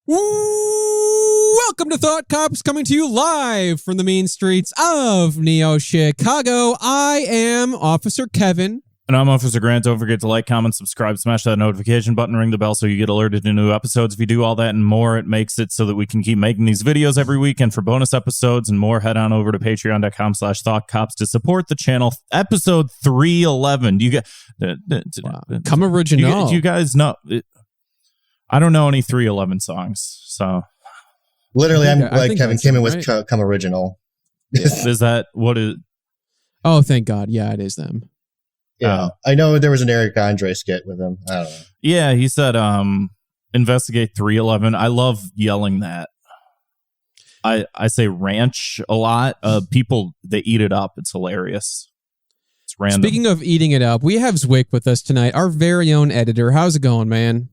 Welcome to Thought Cops, coming to you live from the mean streets of Neo Chicago. I am Officer Kevin. And I'm Officer Grant. Don't forget to like, comment, subscribe, smash that notification button, ring the bell so you get alerted to new episodes. If you do all that and more, it makes it so that we can keep making these videos every week. And for bonus episodes and more, head on over to patreon.com/thoughtcops to support the channel. Episode 311. Do you get Come original. Do you guys know? I don't know any 311 songs, so literally, I'm like Kevin came in with Come Original. Is that what it? Oh, thank God! Yeah, it is them. Yeah, I know there was an Eric Andre skit with him. I don't know. Yeah, he said, "Investigate 311." I love yelling that. I say ranch a lot. People, they eat it up. It's hilarious. It's random. Speaking of eating it up, we have Zwick with us tonight, our very own editor. How's it going, man?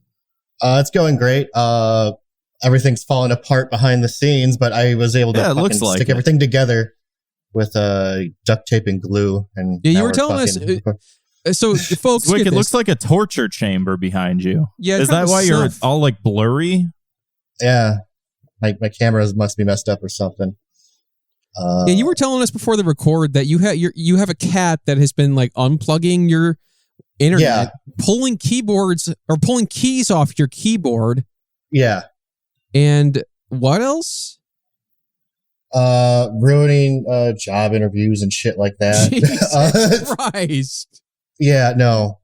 It's going great. Everything's falling apart behind the scenes, but I was able to stick everything together with duct tape and glue. And yeah, you were telling us. So, folks, Zwick, it looks like a torture chamber behind you. Yeah, is that why you're all like blurry? Yeah, my cameras must be messed up or something. Yeah, you were telling us before the record that you have a cat that has been like unplugging your internet, pulling keyboards or pulling keys off your keyboard. Yeah. And what else? Ruining job interviews and shit like that. Jesus Christ. Yeah, no.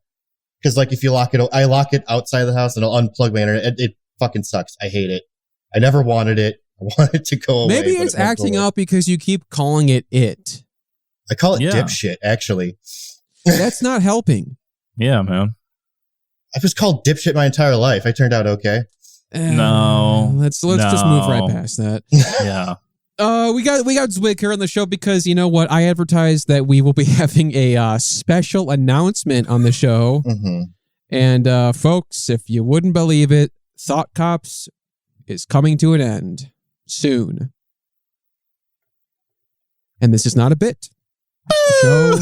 Because like if you lock it, I lock it outside the house and I'll unplug my internet. It fucking sucks. I hate it. I never wanted it. I want it to go away. Maybe it's acting up because you keep calling it. I call it dipshit, actually. That's not helping. Yeah, man. I was called dipshit my entire life. I turned out okay. No. Let's just move right past that. Yeah. We got Zwick here on the show because you know what? I advertised that we will be having a special announcement on the show. Mm-hmm. And folks, if you wouldn't believe it, Thought Cops is coming to an end soon. And this is not a bit. The show.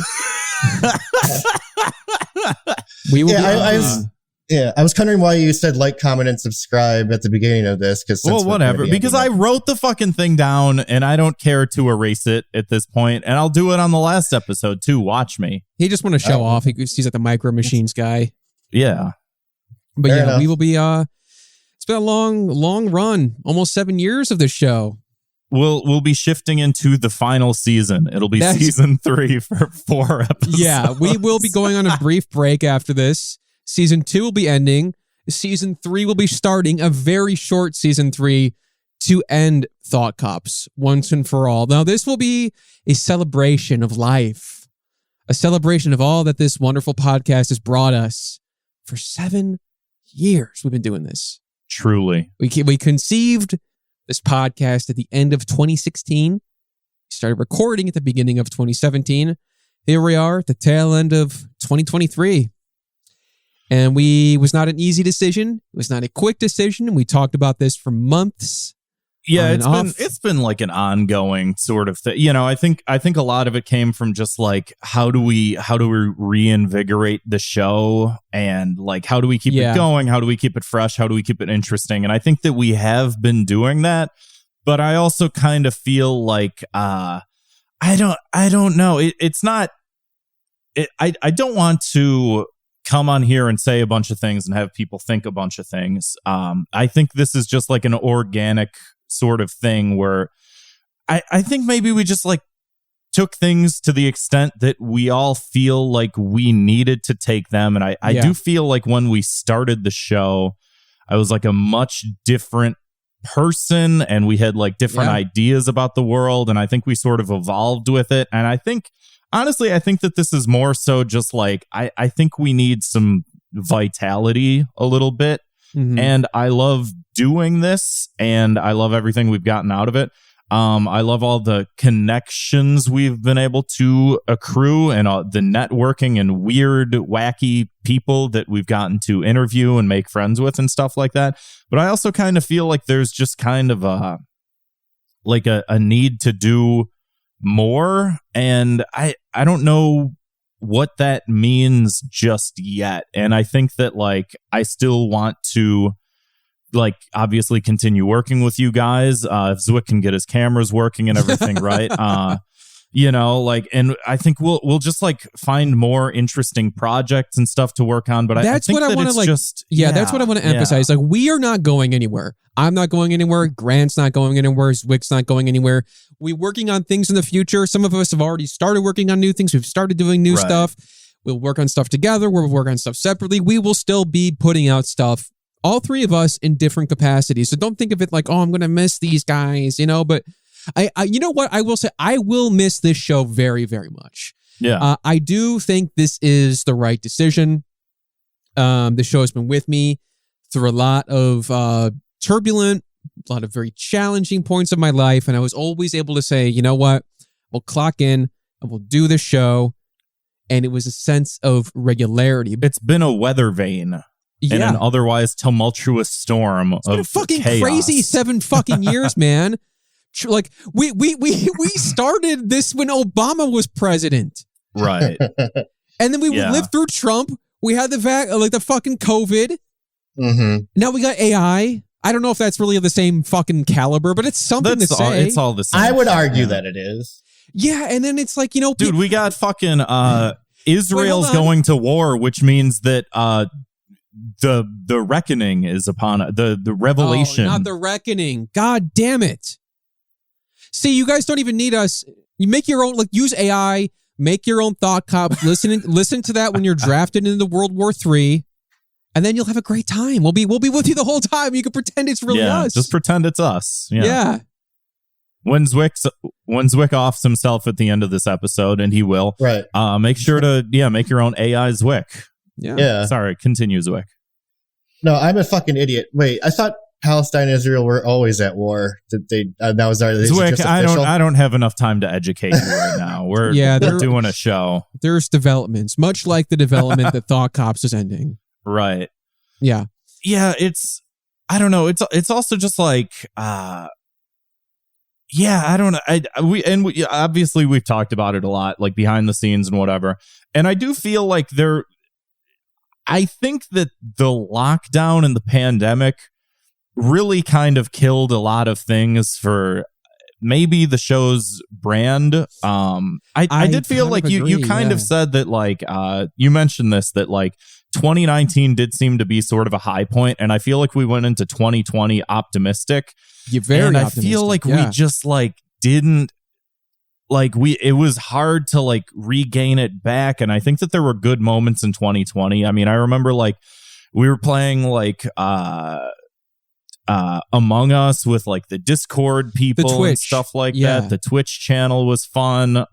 We will I was wondering why you said like, comment, and subscribe at the beginning of this. Well, whatever. Because I wrote the fucking thing down and I don't care to erase it at this point. And I'll do it on the last episode too. Watch me. He just want to show off. He's like the Micro Machines guy. Yeah. But fair enough. We will be, it's been a long run. Almost 7 years of this show. We'll be shifting into the final season. It'll be season 3 for 4 episodes. Yeah, we will be going on a brief break after this. Season 2 will be ending. Season 3 will be starting. A very short season 3 to end Thought Cops once and for all. Now, this will be a celebration of life. A celebration of all that this wonderful podcast has brought us. For 7 years, we've been doing this. Truly. We conceived this podcast at the end of 2016. We started recording at the beginning of 2017. Here we are at the tail end of 2023. And it was not an easy decision. It was not a quick decision. We talked about this for months. Yeah, it's been like an ongoing sort of thing. You know, I think a lot of it came from just like how do we reinvigorate the show and like how do we keep it going? How do we keep it fresh? How do we keep it interesting? And I think that we have been doing that. But I also kind of feel like I don't know. It's not. I don't want to come on here and say a bunch of things and have people think a bunch of things. I think this is just like an organic sort of thing where I think maybe we just like took things to the extent that we all feel like we needed to take them. And I do feel like when we started the show, I was like a much different person and we had like different ideas about the world. And I think we sort of evolved with it. And I think, honestly, I think that this is more so just like, I think we need some vitality a little bit. Mm-hmm. And I love doing this and I love everything we've gotten out of it. I love all the connections we've been able to accrue and the networking and weird, wacky people that we've gotten to interview and make friends with and stuff like that. But I also kind of feel like there's just kind of a need to do more. And I don't know what that means just yet. And I think that like I still want to like obviously continue working with you guys. If Zwick can get his cameras working and everything right. You know, like, and I think we'll just like find more interesting projects and stuff to work on. But that's I think what I want to like. That's what I want to emphasize. Like, we are not going anywhere. I'm not going anywhere. Grant's not going anywhere. Zwick's not going anywhere. We're working on things in the future. Some of us have already started working on new things. We've started doing new stuff. We'll work on stuff together. We'll work on stuff separately. We will still be putting out stuff, all three of us, in different capacities. So don't think of it like, oh, I'm going to miss these guys, you know, but I you know what? I will say, I will miss this show very, very much. Yeah. I do think this is the right decision. The show has been with me through a lot of turbulent, a lot of very challenging points of my life. And I was always able to say, you know what? We'll clock in and we'll do the show. And it was a sense of regularity. It's been a weather vane. In an otherwise tumultuous storm of a fucking chaos. Crazy 7 fucking years, man. Like, we started this when Obama was president. Right. And then we lived through Trump. We had the fucking COVID. Mm-hmm. Now we got AI. I don't know if that's really of the same fucking caliber, but it's something to say. It's all the same. I would argue that it is. Yeah, and then it's like, you know... Dude, we got fucking... Israel's going to war, which means that the reckoning is upon the revelation. Oh, not the reckoning. God damn it. See, you guys don't even need us. You make your own, like, use AI, make your own thought cops, listen to that when you're drafted into World War III, and then you'll have a great time. We'll be with you the whole time. You can pretend it's really us. Just pretend it's us. Yeah. When Zwick offs himself at the end of this episode, and he will, right? Make sure to make your own AI Zwick. Yeah. Sorry, continue, Zwick. No, I'm a fucking idiot. Wait, I thought Palestine and Israel were always at war. Did they? That was our Zwick. I don't have enough time to educate you right now. We're doing a show. There's developments, much like the development that Thought Cops is ending. Right. Yeah. Yeah. I don't know. It's also just like. Yeah, I don't know. We obviously we've talked about it a lot, like behind the scenes and whatever. And I do feel like I think that the lockdown and the pandemic really kind of killed a lot of things for maybe the show's brand. I did feel like you kind of said that, like, you mentioned this, that like 2019 did seem to be sort of a high point, and I feel like we went into 2020 optimistic. You're very optimistic. I feel like we just like didn't like it was hard to like regain it back. And I think that there were good moments in 2020. I mean, I remember like we were playing like Among Us with like the Discord people and stuff like that. The Twitch channel was fun.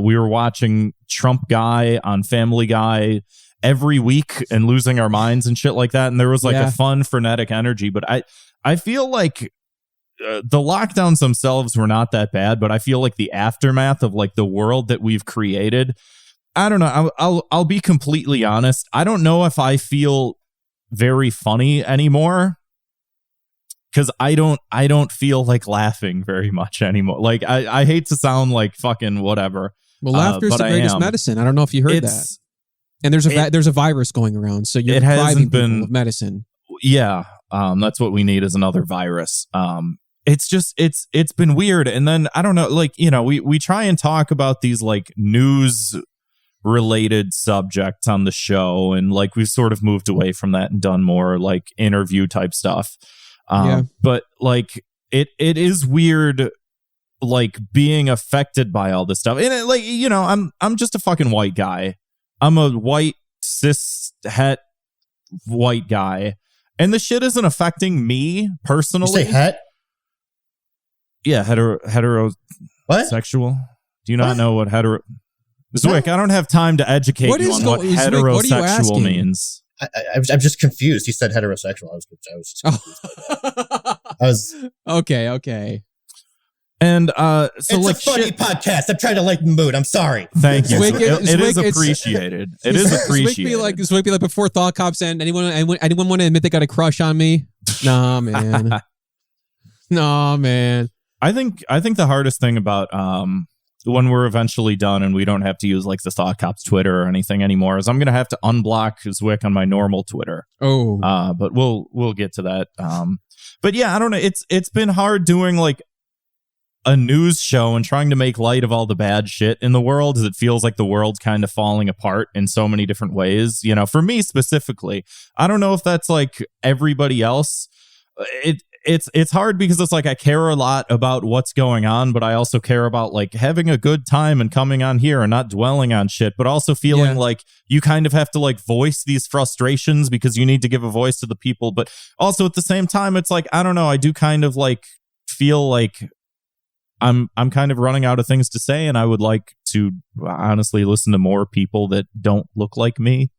We were watching Trump Guy on Family Guy every week and losing our minds and shit like that. And there was like a fun, frenetic energy. But I feel like the lockdowns themselves were not that bad, but I feel like the aftermath of like the world that we've created, I don't know. I'll be completely honest. I don't know if I feel very funny anymore, because I don't feel like laughing very much anymore. Like I hate to sound like fucking whatever. Well, laughter is the greatest medicine. I don't know if you heard that. And there's a virus going around, so you're depriving people of medicine. Yeah, that's what we need, is another virus. It's just it's been weird. And then I don't know, like, you know, we try and talk about these like news related subjects on the show, and like we've sort of moved away from that and done more like interview type stuff. But like it is weird, like being affected by all this stuff. And it, like, you know, I'm just a fucking white guy. I'm a white cis het white guy, and the shit isn't affecting me personally. You say het? Yeah, hetero. What? Sexual? Do you not know what hetero? Zwick, I don't have time to educate you on what heterosexual means. I'm just confused. He said heterosexual. I was just confused. Okay. And so it's like a funny podcast. I'm trying to lighten the mood. I'm sorry. Thank you. It is appreciated. It is appreciated. Zwick be like, before Thought Cops end, anyone want to admit they got a crush on me? Nah, man. I think the hardest thing about when we're eventually done and we don't have to use like the Thought Cops Twitter or anything anymore, is I'm going to have to unblock Zwick on my normal Twitter. But we'll get to that. But yeah, I don't know. It's been hard doing like a news show and trying to make light of all the bad shit in the world, as it feels like the world's kind of falling apart in so many different ways. You know, for me specifically, I don't know if that's like everybody else. It's hard because it's like I care a lot about what's going on, but I also care about like having a good time and coming on here and not dwelling on shit, but also feeling like you kind of have to like voice these frustrations because you need to give a voice to the people. But also at the same time, it's like, I don't know, I do kind of like feel like I'm kind of running out of things to say, and I would like to honestly listen to more people that don't look like me.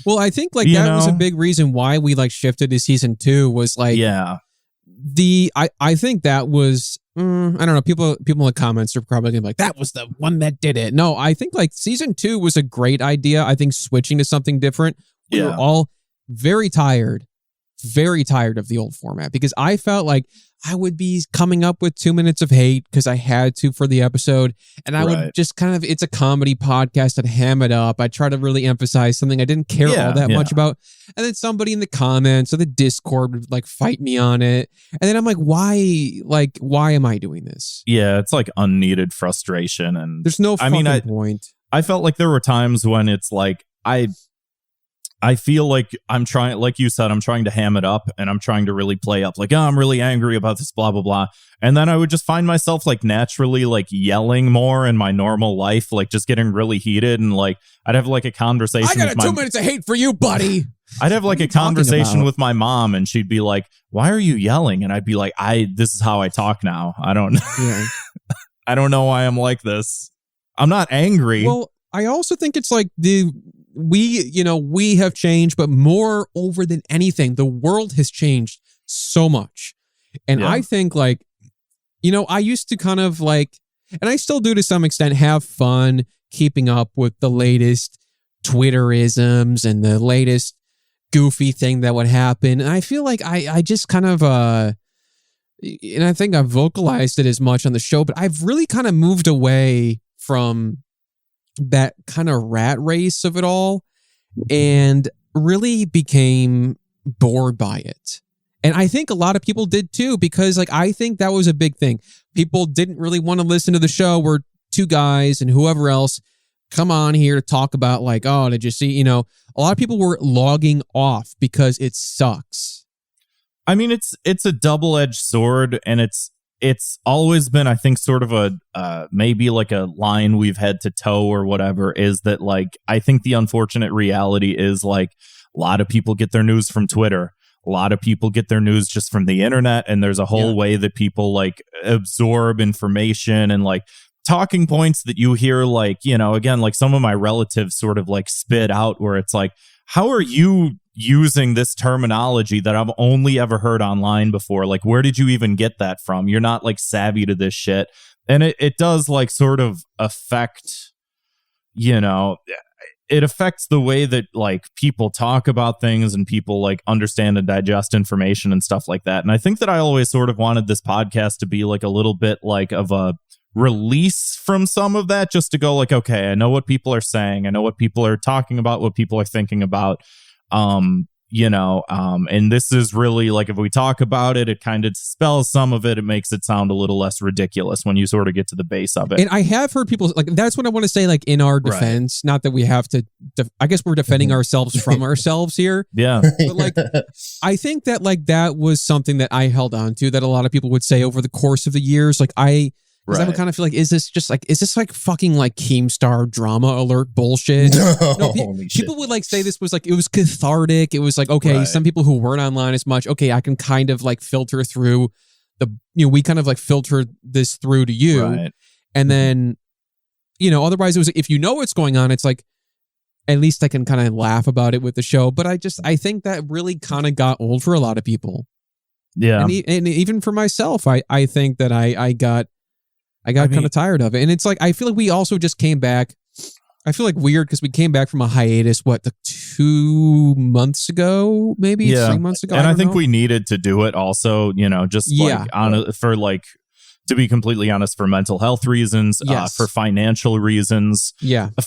Well, I think like that was a big reason why we like shifted to season 2 was like, I think that was, I don't know, people in the comments are probably gonna be like, that was the one that did it. No, I think like season 2 was a great idea. I think switching to something different, we were all very tired of the old format, because I felt like I would be coming up with 2 minutes of hate because I had to for the episode, and I would just kind of, it's a comedy podcast, I'd ham it up, I'd try to really emphasize something I didn't care all that much about, and then somebody in the comments or the Discord would like fight me on it, and then I'm like, why am I doing this? Yeah, it's like unneeded frustration, and there's no fucking point. I felt like there were times when it's like I feel like I'm trying, like you said, I'm trying to ham it up and I'm trying to really play up like, oh, I'm really angry about this, blah, blah, blah. And then I would just find myself like naturally like yelling more in my normal life, like just getting really heated. And like, I'd have like a conversation. I got 2 minutes of hate for you, buddy. I'd have like a conversation with my mom and she'd be like, why are you yelling? And I'd be like, this is how I talk now. I don't know. I don't know why I'm like this. I'm not angry. Well, I also think it's like we have changed, but more over than anything, the world has changed so much. And I think like, I used to kind of like, and I still do to some extent, have fun keeping up with the latest Twitterisms and the latest goofy thing that would happen. And I feel like I just kind of, and I think I've vocalized it as much on the show, but I've really kind of moved away from that kind of rat race of it all and really became bored by it. And I think a lot of people did too, because like I think that was a big thing. People didn't really want to listen to the show where two guys and whoever else come on here to talk about like, oh, did you see, a lot of people were logging off because it sucks. I mean, it's a double-edged sword, and it's always been, I think, sort of a maybe like a line we've had to toe or whatever, is that like, I think the unfortunate reality is like a lot of people get their news from Twitter. A lot of people get their news just from the internet, and there's a whole way that people like absorb information and like talking points that you hear, like, again, like some of my relatives sort of like spit out where it's like, how are you using this terminology that I've only ever heard online before? Like, where did you even get that from? You're not like savvy to this shit. And it does like sort of affect, it affects the way that like people talk about things and people like understand and digest information and stuff like that. And I think that I always sort of wanted this podcast to be like a little bit like of a release from some of that, just to go like, okay, I know what people are saying. I know what people are talking about, what people are thinking about. And this is really like, if we talk about it, it kind of dispels some of it. It makes it sound a little less ridiculous when you sort of get to the base of it. And I have heard people like, that's what I want to say, like in our defense, not that we have to, I guess we're defending ourselves from ourselves here. Yeah. But like, I think that like, that was something that I held on to that a lot of people would say over the course of the years. Like I would kind of feel like, is this like fucking like Keemstar drama alert bullshit? No, people would like say this was like, it was cathartic. It was like, okay, some people who weren't online as much, okay, I can kind of like filter through we kind of like filter this through to you. Right. And then, otherwise it was, if what's going on, it's like, at least I can kind of laugh about it with the show. But I think that really kind of got old for a lot of people. Yeah. And even for myself, I think that I got kind of tired of it. And it's like, I feel like we also just came back. I feel like weird because we came back from a hiatus, 2 months ago, maybe 3 months ago. And I think we needed to do it also, just like to be completely honest, for mental health reasons, for financial reasons,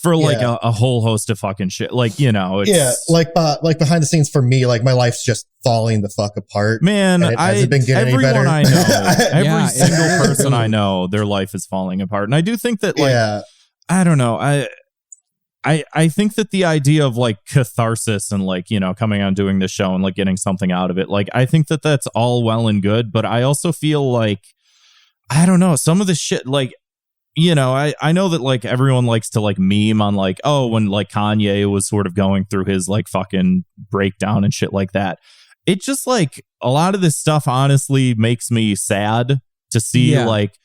for like a whole host of fucking shit. Like, you know, it's, like behind the scenes for me, like my life's just falling the fuck apart. Man, hasn't been getting any better. I know, every single person I know, their life is falling apart. And I do think that, like, I don't know, I think that the idea of like catharsis and like, you know, coming on doing this show and like getting something out of it, like, I think that that's all well and good, but I also feel like, I don't know, some of the shit, like, you know, I know that like everyone likes to like meme on like, oh, when like Kanye was sort of going through his like fucking breakdown and shit like that. It just like a lot of this stuff honestly makes me sad to see like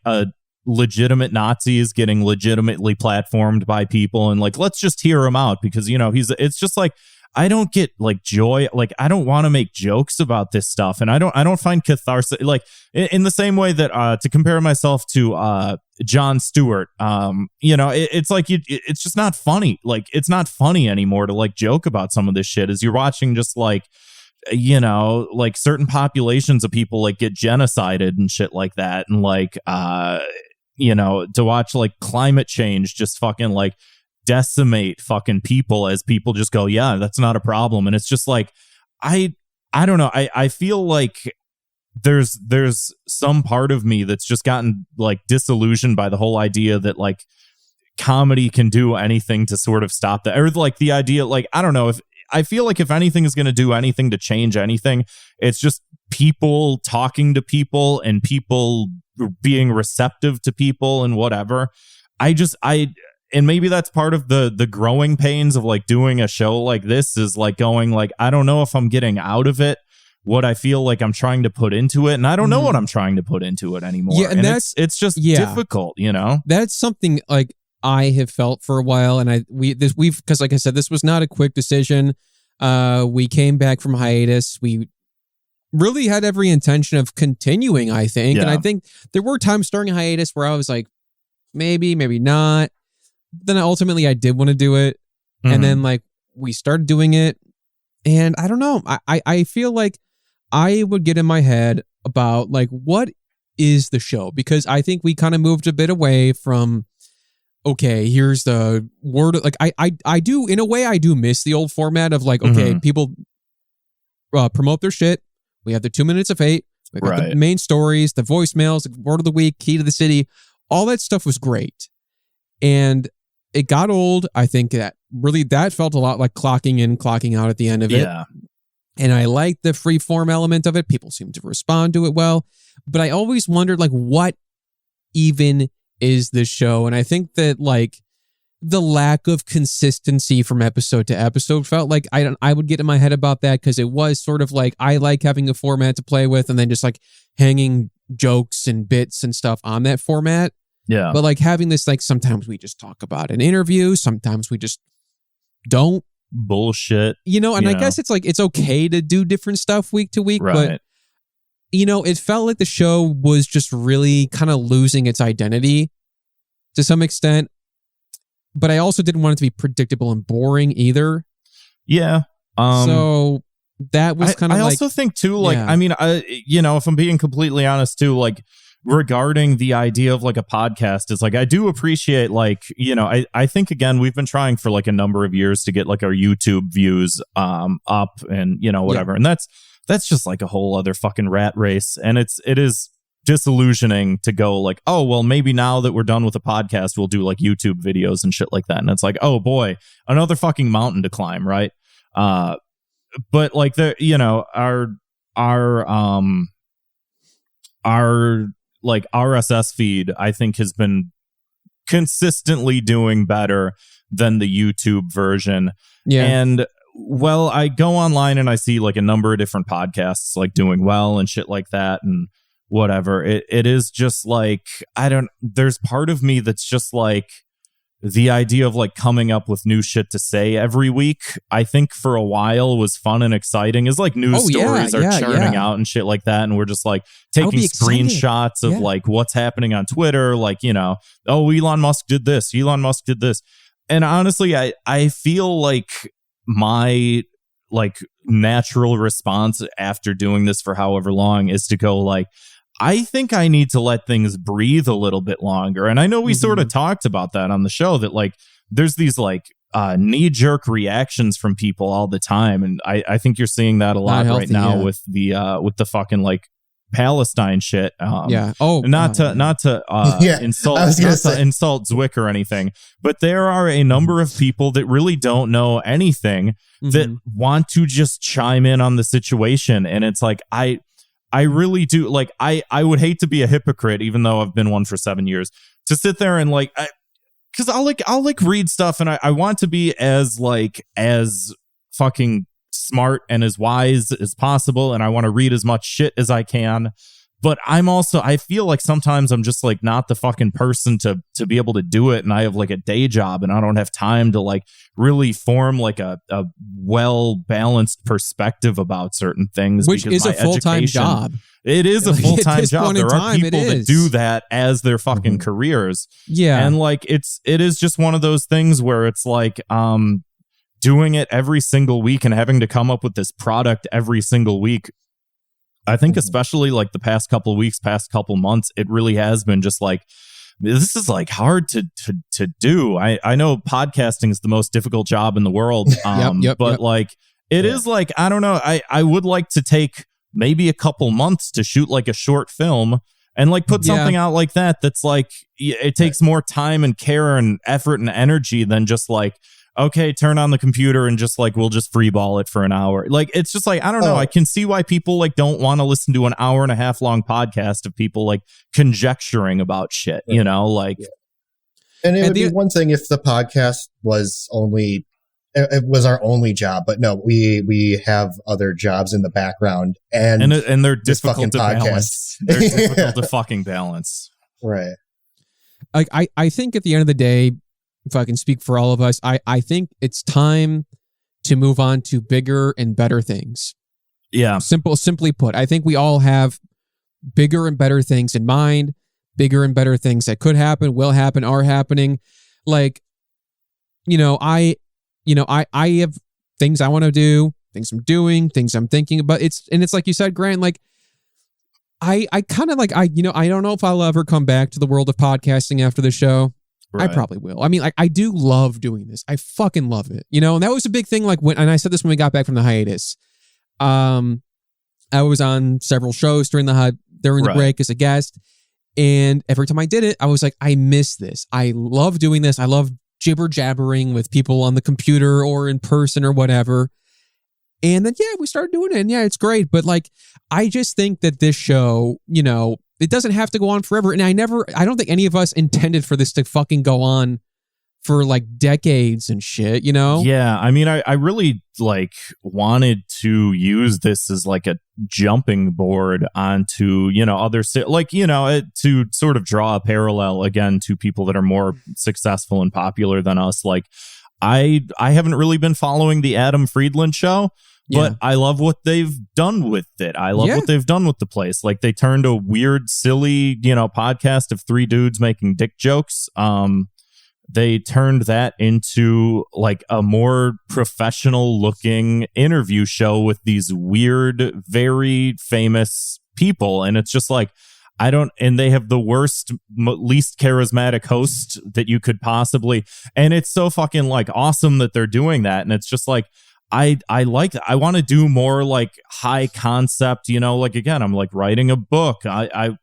a legitimate Nazis getting legitimately platformed by people, and like, let's just hear him out because, you know, it's just like, I don't get like joy. Like, I don't want to make jokes about this stuff. And I don't find catharsis, like in the same way that, to compare myself to, Jon Stewart, you know, it's like, it's just not funny. Like, it's not funny anymore to like joke about some of this shit as you're watching just like, you know, like certain populations of people like get genocided and shit like that. And like, you know, to watch like climate change just fucking like decimate fucking people as people just go, yeah, that's not a problem. And it's just like, I don't know. I feel like there's some part of me that's just gotten like disillusioned by the whole idea that like comedy can do anything to sort of stop that, or like the idea, like, I don't know, if I feel like if anything is going to do anything to change anything, it's just people talking to people and people being receptive to people and whatever. And maybe that's part of the growing pains of like doing a show like this, is like going like, I don't know if I'm getting out of it what I feel like I'm trying to put into it, and I don't know what I'm trying to put into it anymore. Yeah, and it's just difficult, you know. That's something like I have felt for a while, and we've because like I said, this was not a quick decision. We came back from hiatus. We really had every intention of continuing, I think, and I think there were times during hiatus where I was like, maybe not. Then ultimately I did want to do it. And then like we started doing it, and I don't know. I feel like I would get in my head about like, what is the show? Because I think we kind of moved a bit away from, okay, here's the word. Like I do, in a way, I do miss the old format of like, okay, people promote their shit. We have the 2 minutes of hate. We got the main stories, the voicemails, the word of the week, key to the city. All that stuff was great. And it got old. I think that felt a lot like clocking in, clocking out at the end of it. And I like the free form element of it. People seem to respond to it well. But I always wondered, like, what even is this show? And I think that, like, the lack of consistency from episode to episode felt like I would get in my head about that, because it was sort of like, I like having a format to play with and then just like hanging jokes and bits and stuff on that format. Yeah. But like having this, like, sometimes we just talk about an interview, sometimes we just don't. Bullshit. You know, and I guess it's like, it's okay to do different stuff week to week, but, you know, it felt like the show was just really kind of losing its identity to some extent. But I also didn't want it to be predictable and boring either. Yeah. So that was kind of I also think too, like, I mean, you know, if I'm being completely honest too, like, regarding the idea of like a podcast, is like, I do appreciate, like, you know, I think again, we've been trying for like a number of years to get like our YouTube views up and, you know, whatever. And that's just like a whole other fucking rat race. And it is disillusioning to go like, oh, well, maybe now that we're done with the podcast, we'll do like YouTube videos and shit like that. And it's like, oh boy, another fucking mountain to climb, right? But like, the, you know, our like RSS feed, I think, has been consistently doing better than the YouTube version. Yeah. And well, I go online and I see like a number of different podcasts like doing well and shit like that and whatever. It is just like, there's part of me that's just like, the idea of like coming up with new shit to say every week, I think for a while was fun and exciting. Is like news stories are churning out and shit like that, and we're just like taking screenshots of like what's happening on Twitter, like, you know, oh, Elon Musk did this, and honestly, I feel like my like natural response after doing this for however long is to go like, I think I need to let things breathe a little bit longer. And I know we sort of talked about that on the show, that like there's these like knee-jerk reactions from people all the time. And I think you're seeing that a lot right now with the fucking like Palestine shit. Not to insult Zwick or anything, but there are a number of people that really don't know anything that want to just chime in on the situation. And it's like, I really do, like, I would hate to be a hypocrite, even though I've been one for 7 years, to sit there and like, because I'll read stuff, and I want to be as fucking smart and as wise as possible, and I want to read as much shit as I can. But I feel like sometimes I'm just like not the fucking person to be able to do it, and I have like a day job, and I don't have time to like really form like a well balanced perspective about certain things. Which is a full-time job. It is a full-time job. There are people that do that as their fucking careers. Yeah, and like it is just one of those things where it's like doing it every single week and having to come up with this product every single week. I think especially like the past couple of weeks, past couple months, it really has been just like, this is like hard to do. I know podcasting is the most difficult job in the world. But like, it is like, I don't know. I would like to take maybe a couple months to shoot like a short film and like put something out like that. That's like, it takes more time and care and effort and energy than just like, okay, turn on the computer and just like, we'll just freeball it for an hour. Like, it's just like, I don't know. I can see why people like don't want to listen to an hour and a half long podcast of people like conjecturing about shit, you know, like. Yeah. And it would be one thing if the podcast was it was our only job, but no, we have other jobs in the background and they're difficult to balance. They're difficult to fucking balance. Right. I think at the end of the day, if I can speak for all of us, I think it's time to move on to bigger and better things. Yeah. Simply put, I think we all have bigger and better things in mind, bigger and better things that could happen, will happen, are happening. Like, I have things I want to do, things I'm doing, things I'm thinking about. It's like you said, Grant, like I kind of like, I don't know if I'll ever come back to the world of podcasting after the show. Right. I probably will. I mean, like, I do love doing this. I fucking love it. And that was a big thing. Like and I said this when we got back from the hiatus. I was on several shows during the break as a guest. And every time I did it, I was like, I miss this. I love doing this. I love jibber jabbering with people on the computer or in person or whatever. And then, we started doing it. And it's great. But like, I just think that this show, it doesn't have to go on forever. And I don't think any of us intended for this to fucking go on for like decades and shit, Yeah. I mean, I really like wanted to use this as like a jumping board onto, other, like, to sort of draw a parallel again to people that are more successful and popular than us. Like, I haven't really been following the Adam Friedland show. But I love what they've done with it. I love what they've done with the place. Like, they turned a weird, silly, podcast of three dudes making dick jokes. They turned that into like a more professional looking interview show with these weird, very famous people. And it's just like, and they have the worst, least charismatic host that you could possibly. And it's so fucking like awesome that they're doing that. And it's just like, I like that. I want to do more like high concept, like, again, I'm like writing a book. I'm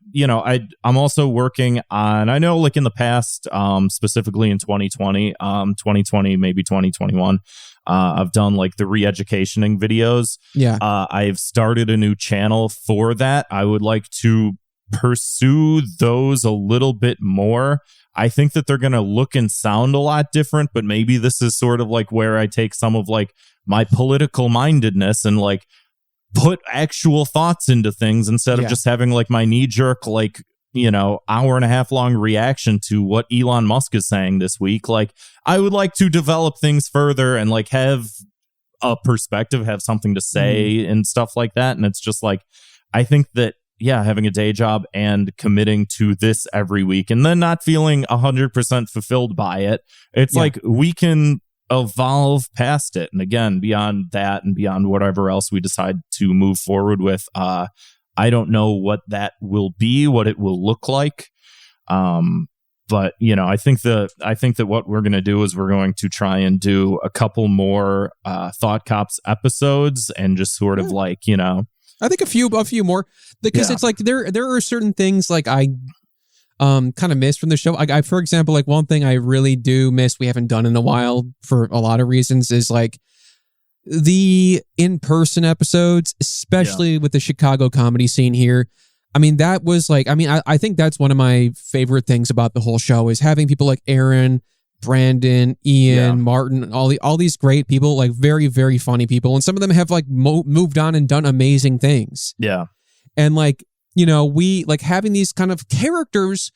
also working on, I know like in the past, specifically in 2020, maybe 2021, I've done like the re-educationing videos. Yeah. I've started a new channel for that. I would like to pursue those a little bit more. I think that they're going to look and sound a lot different, but maybe this is sort of like where I take some of like my political mindedness and like put actual thoughts into things instead of just having like my knee jerk, like, hour and a half long reaction to what Elon Musk is saying this week. Like, I would like to develop things further and like have a perspective, have something to say and stuff like that. And it's just like, I think that, having a day job and committing to this every week and then not feeling 100% fulfilled by it. It's like we can evolve past it. And again, beyond that and beyond whatever else we decide to move forward with, I don't know what that will be, what it will look like. But I think that what we're going to do is we're going to try and do a couple more Thought Cops episodes and just sort of like, I think a few more, because it's like there are certain things like I kind of missed from the show. I for example, like one thing I really do miss we haven't done in a while for a lot of reasons is like the in-person episodes, especially with the Chicago comedy scene here. I mean, that was like, I think that's one of my favorite things about the whole show is having people like Aaron, Brandon, Ian, Martin, all these great people, like very, very funny people. And some of them have like moved on and done amazing things. Yeah. And like, we like having these kind of characters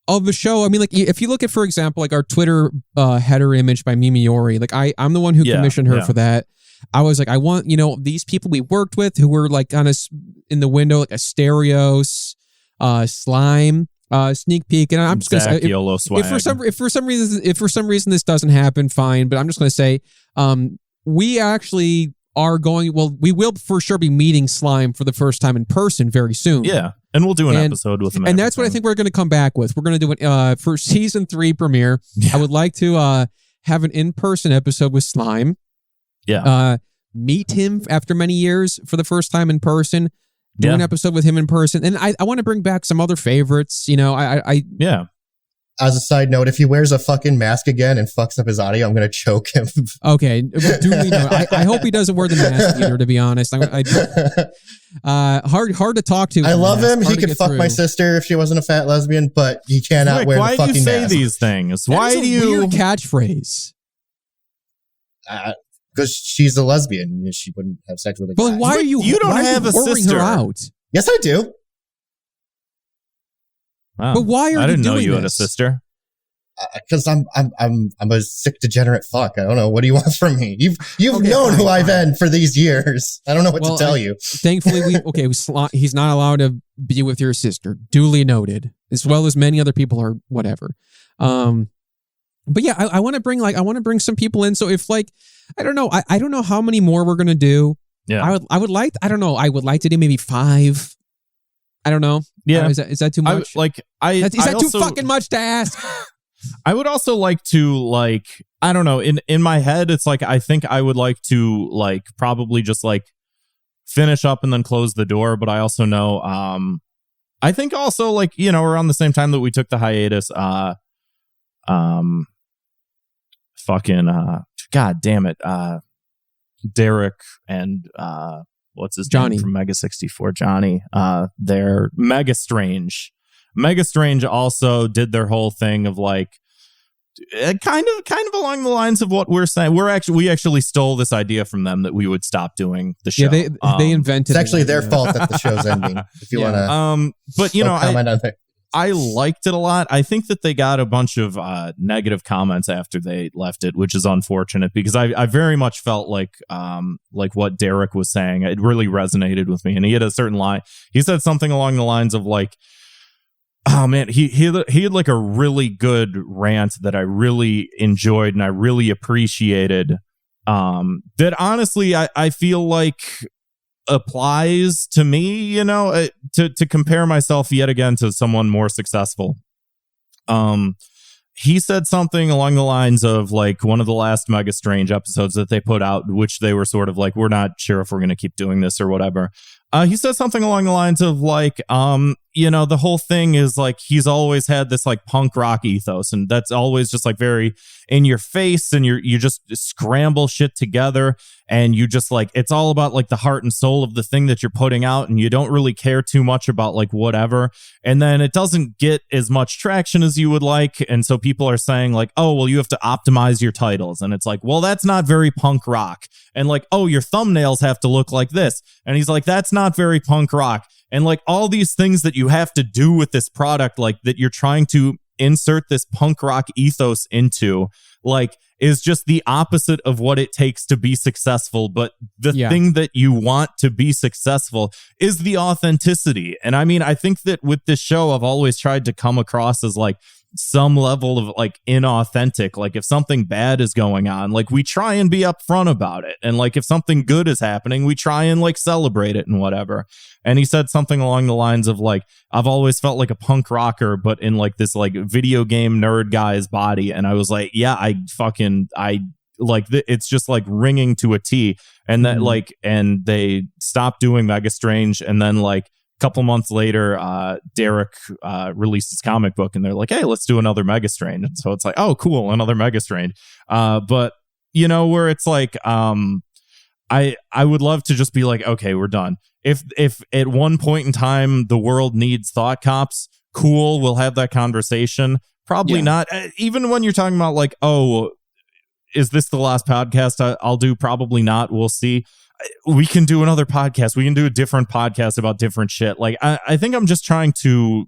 of the show. I mean, like if you look at, for example, like our Twitter header image by Mimi Ori, like I'm the one who commissioned her for that. I was like, I want, these people we worked with who were like kind of in the window, like Asterios, Slime, sneak peek. And I'm just going to say, if for some reason this doesn't happen, fine. But I'm just going to say, we actually are going, we will for sure be meeting Slime for the first time in person very soon. Yeah. And we'll do an episode with him. And that's what I think we're going to come back with. We're going to do it for season 3 premiere. Yeah. I would like to have an in-person episode with Slime. Yeah. Meet him after many years for the first time in person. Do an episode with him in person. And I want to bring back some other favorites. Yeah. As a side note, if he wears a fucking mask again and fucks up his audio, I'm going to choke him. Okay. Duly noted. I hope he doesn't wear the mask either, to be honest. Hard to talk to. I love him. He could fuck my sister if she wasn't a fat lesbian, but he cannot wear the fucking mask. Why do you say these things? Why do you... weird catchphrase. Because she's a lesbian and she wouldn't have sex with a guy. But why are you? You don't have a sister. Her out? Yes, I do. Wow. But why are you doing this? I didn't know you had a sister. Because I'm a sick degenerate fuck. I don't know. What do you want from me? You've known who I've been for these years. I don't know what to tell you. Thankfully, he's not allowed to be with your sister. Duly noted, as well as many other people or whatever. But yeah, I want to bring some people in. So if like, I don't know, I don't know how many more we're gonna do. Yeah, I would like to do maybe 5. I don't know. Yeah, is that too much? Is that too fucking much to ask? I would also like to I don't know, in my head it's like I think I would like to probably just finish up and then close the door, but I also know I think also around the same time that we took the hiatus god damn it, Derek and what's his Johnny name from Mega 64, Johnny, they're Mega Strange also did their whole thing of kind of along the lines of what we're saying. We actually stole this idea from them that we would stop doing the show. Yeah, they invented. It's actually their fault that the show's ending. If you want to, but comment on that. I liked it a lot. I think that they got a bunch of negative comments after they left it, which is unfortunate because I very much felt like what Derek was saying. It really resonated with me, and he had a certain line. He said something along the lines of oh man, he had a really good rant that I really enjoyed and I really appreciated. That honestly, I feel like applies to me, to compare myself yet again to someone more successful. He said something along the lines of one of the last Mega Strange episodes that they put out, which they were sort of we're not sure if we're going to keep doing this or whatever. He said something along the lines of the whole thing is he's always had this punk rock ethos, and that's always just very in your face, and you just scramble shit together, and you just it's all about the heart and soul of the thing that you're putting out, and you don't really care too much about whatever, and then it doesn't get as much traction as you would like, and so people are saying oh well, you have to optimize your titles, and it's well, that's not very punk rock, and oh, your thumbnails have to look like this, and he's that's not very punk rock, and all these things that you have to do with this product that you're trying to insert this punk rock ethos into is just the opposite of what it takes to be successful. But the thing that you want to be successful is the authenticity. And I mean, I think that with this show, I've always tried to come across as some level of like inauthentic. Like if something bad is going on, like we try and be upfront about it. And like if something good is happening, we try and like celebrate it and whatever. And he said something along the lines of like, I've always felt like a punk rocker, but in like this like video game nerd guy's body. And I was like, yeah, it's just like ringing to a T. And that like, and they stopped doing Mega Strange. And then like a couple months later, Derek released his comic book and they're like, hey, let's do another Mega Strange. And so it's like, oh, cool, another Mega Strange. But you know, where it's like, I would love to just be like, okay, we're done. If at one point in time the world needs Thought Cops, cool, we'll have that conversation. Probably not. Even when you're talking about like, oh, is this the last podcast I'll do? Probably not. We'll see. We can do another podcast. We can do a different podcast about different shit. Like, I think I'm just trying to,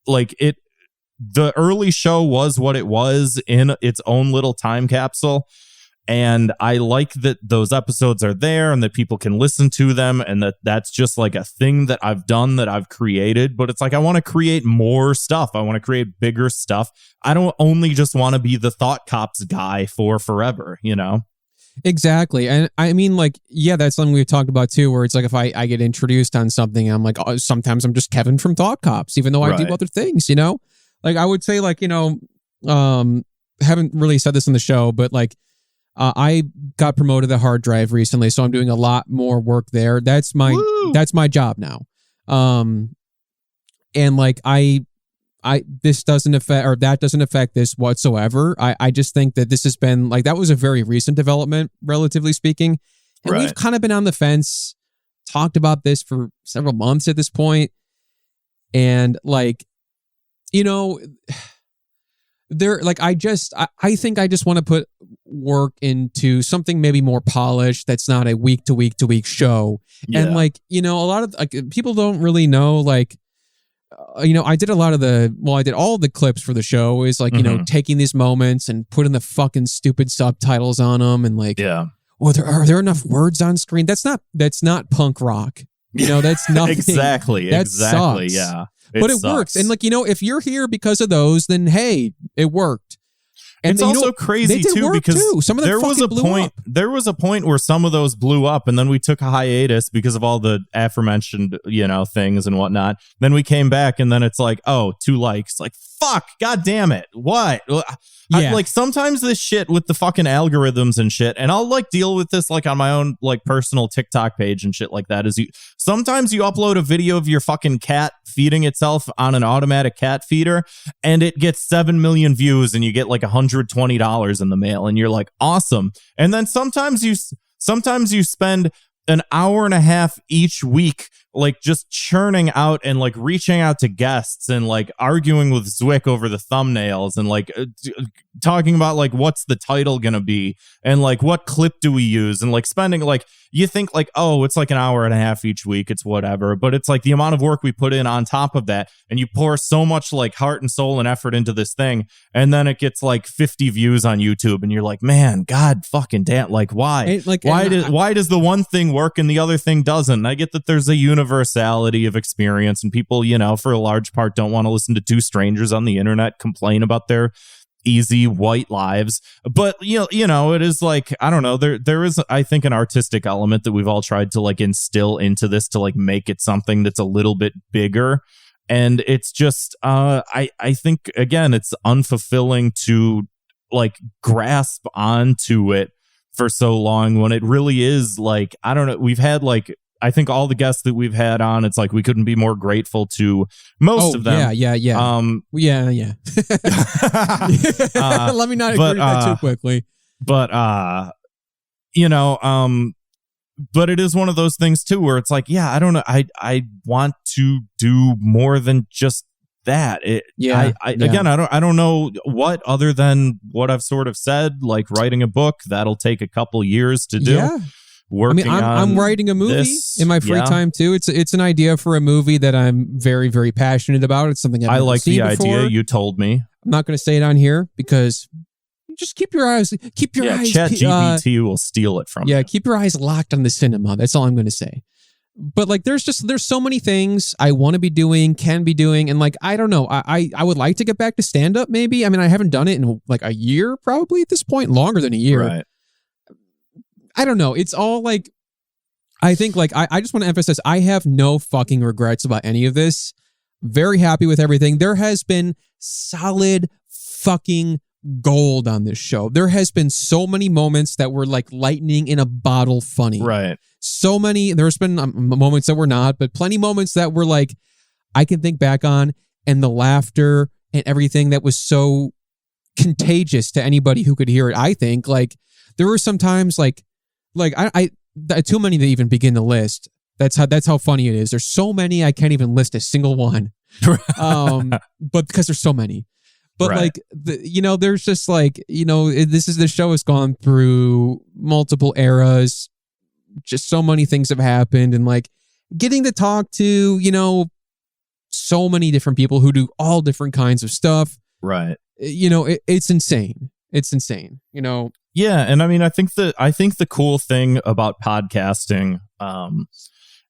like, the early show was what it was in its own little time capsule. And I like that those episodes are there and that people can listen to them and that's just like a thing that I've done, that I've created. But it's like, I want to create more stuff. I want to create bigger stuff. I don't only just want to be the Thought Cops guy for forever, you know? Exactly. And I mean, like, yeah, that's something we've talked about too, where it's like if I get introduced on something, I'm like, oh, sometimes I'm just Kevin from Thought Cops, even though I do other things, you know? Like I would say like, you know, haven't really said this in the show, but like, I got promoted to hard drive recently, so I'm doing a lot more work there. That's my job now. And like this doesn't affect, or that doesn't affect this whatsoever. I just think that this has been like, that was a very recent development, relatively speaking. And we've kind of been on the fence, talked about this for several months at this point. And like, you know, there, like, I think I just want to put work into something maybe more polished that's not a week to week show. And like, you know, a lot of like people don't really know, like, you know, I did all the clips for the show is like, you know, taking these moments and putting the fucking stupid subtitles on them and like, are there enough words on screen? That's not punk rock. You know, that's nothing. Exactly. Sucks. Yeah. But it works. And like, you know, if you're here because of those, then hey, it worked. And it's also crazy too because some of them there was a point where some of those blew up, and then we took a hiatus because of all the aforementioned, you know, things and whatnot. Then we came back, and then it's like, oh, 2 likes. Like, fuck, god damn it, what? Like sometimes this shit with the fucking algorithms and shit, and I'll like deal with this like on my own like personal TikTok page and shit like that. Is sometimes you upload a video of your fucking cat feeding itself on an automatic cat feeder, and it gets 7 million views, and you get like $120 in the mail, and you're like, awesome. And then sometimes you spend an hour and a half each week like just churning out and like reaching out to guests and like arguing with Zwick over the thumbnails and like talking about like what's the title gonna be and like what clip do we use and like spending like, you think like, oh, it's like an hour and a half each week, it's whatever, but it's like the amount of work we put in on top of that, and you pour so much like heart and soul and effort into this thing, and then it gets like 50 views on YouTube, and you're like, man, god fucking damn, like why? Why does the one thing work and the other thing doesn't? I get that there's a universality of experience, and people, you know, for a large part don't want to listen to 2 strangers on the internet complain about their easy white lives, but you know it is like, I don't know, there is, I think, an artistic element that we've all tried to like instill into this to like make it something that's a little bit bigger, and it's just I think again it's unfulfilling to like grasp onto it for so long when it really is like, I don't know, we've had like, I think all the guests that we've had on, it's like we couldn't be more grateful to most of them. Yeah. Let me not agree with that too quickly. But you know, but it is one of those things too where it's like, yeah, I don't know, I want to do more than just that. Again, I don't know what other than what I've sort of said, like writing a book that'll take a couple years to do. Yeah. I'm writing a movie in my free time too. It's an idea for a movie that I'm very, very passionate about. It's something I like the before. Idea. You told me. I'm not going to say it on here because just keep your eyes. ChatGPT will steal it from you. Keep your eyes locked on the cinema. That's all I'm going to say. But like, there's so many things I want to be doing, can be doing. And like, I don't know. I would like to get back to stand up maybe. I mean, I haven't done it in like a year probably at this point, longer than a year. Right. I don't know. It's all like, I think like, I just want to emphasize, I have no fucking regrets about any of this. Very happy with everything. There has been solid fucking gold on this show. There has been so many moments that were like lightning in a bottle funny. Right. So many, there's been moments that were not, but plenty moments that were like, I can think back on, and the laughter and everything that was so contagious to anybody who could hear it. I think like there were some times like I too many to even begin to list. That's how funny it is. There's so many, I can't even list a single one. But because there's so many. But right. Like, there's just like, the show has gone through multiple eras. Just so many things have happened, and like getting to talk to, so many different people who do all different kinds of stuff. Right. It's insane. It's insane, Yeah. And I mean, I think the cool thing about podcasting,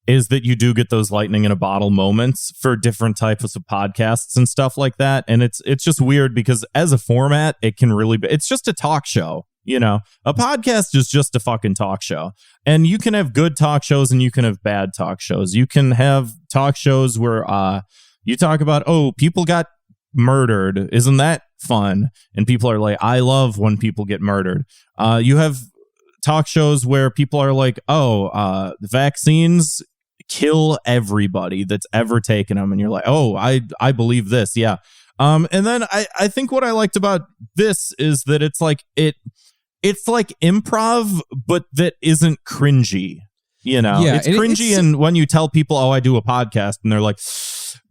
is that you do get those lightning in a bottle moments for different types of podcasts and stuff like that. And it's just weird because as a format, it can really be, it's just a talk show. A podcast is just a fucking talk show. And you can have good talk shows and you can have bad talk shows. You can have talk shows where you talk about, people got murdered. Isn't that fun? And people are like, I love when people get murdered. You have talk shows where people are like, vaccines kill everybody that's ever taken them. And you're like, I believe this. Yeah. And then I think what I liked about this is that it's like it's like improv, but that isn't cringy. It's cringy, and when you tell people, I do a podcast, and they're like,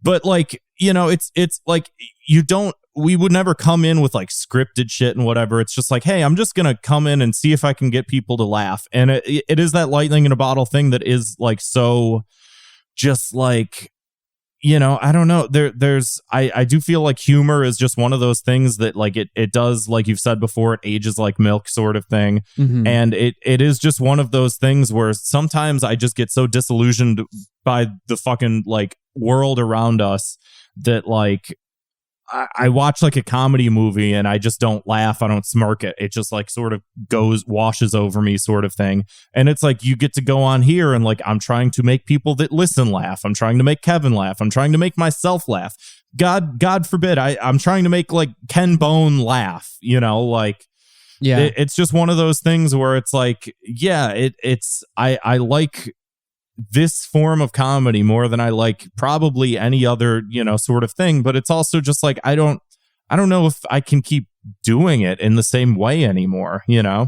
but like, it's like we would never come in with like scripted shit and whatever. It's just like, hey, I'm just gonna come in and see if I can get people to laugh. And it is that lightning in a bottle thing that is like so just like, I don't know. I do feel like humor is just one of those things that like it does, like you've said before, it ages like milk sort of thing. Mm-hmm. And it is just one of those things where sometimes I just get so disillusioned by the fucking like world around us that like I watch like a comedy movie and I just don't laugh. I don't smirk it. It just like sort of washes over me sort of thing. And it's like, you get to go on here and like, I'm trying to make people that listen laugh. I'm trying to make Kevin laugh. I'm trying to make myself laugh. God forbid. I'm trying to make like Ken Bone laugh, like, yeah, it's just one of those things where it's like, yeah, I like this form of comedy more than I like probably any other, sort of thing. But it's also just like, I don't know if I can keep doing it in the same way anymore.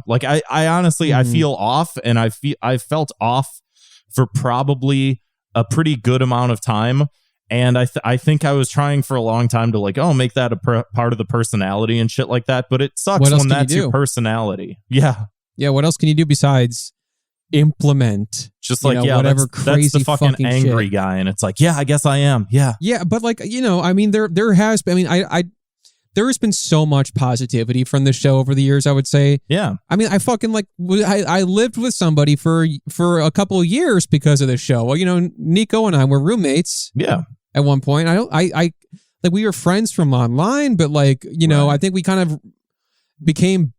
Like I honestly, I feel off, and I felt off for probably a pretty good amount of time. And I think I was trying for a long time to like, make that a part of the personality and shit like that. But it sucks when that's your personality. Yeah. Yeah. What else can you do besides implement just like whatever that's the fucking angry shit. Guy, and it's like, I guess I am. Yeah, but like, I mean, there has been, I there has been so much positivity from the show over the years, I would say. Yeah, I mean, I fucking like I lived with somebody for a couple of years because of the show. Well, Nico and I were roommates. Yeah, at one point, I like we were friends from online, but like, right. I think we kind of became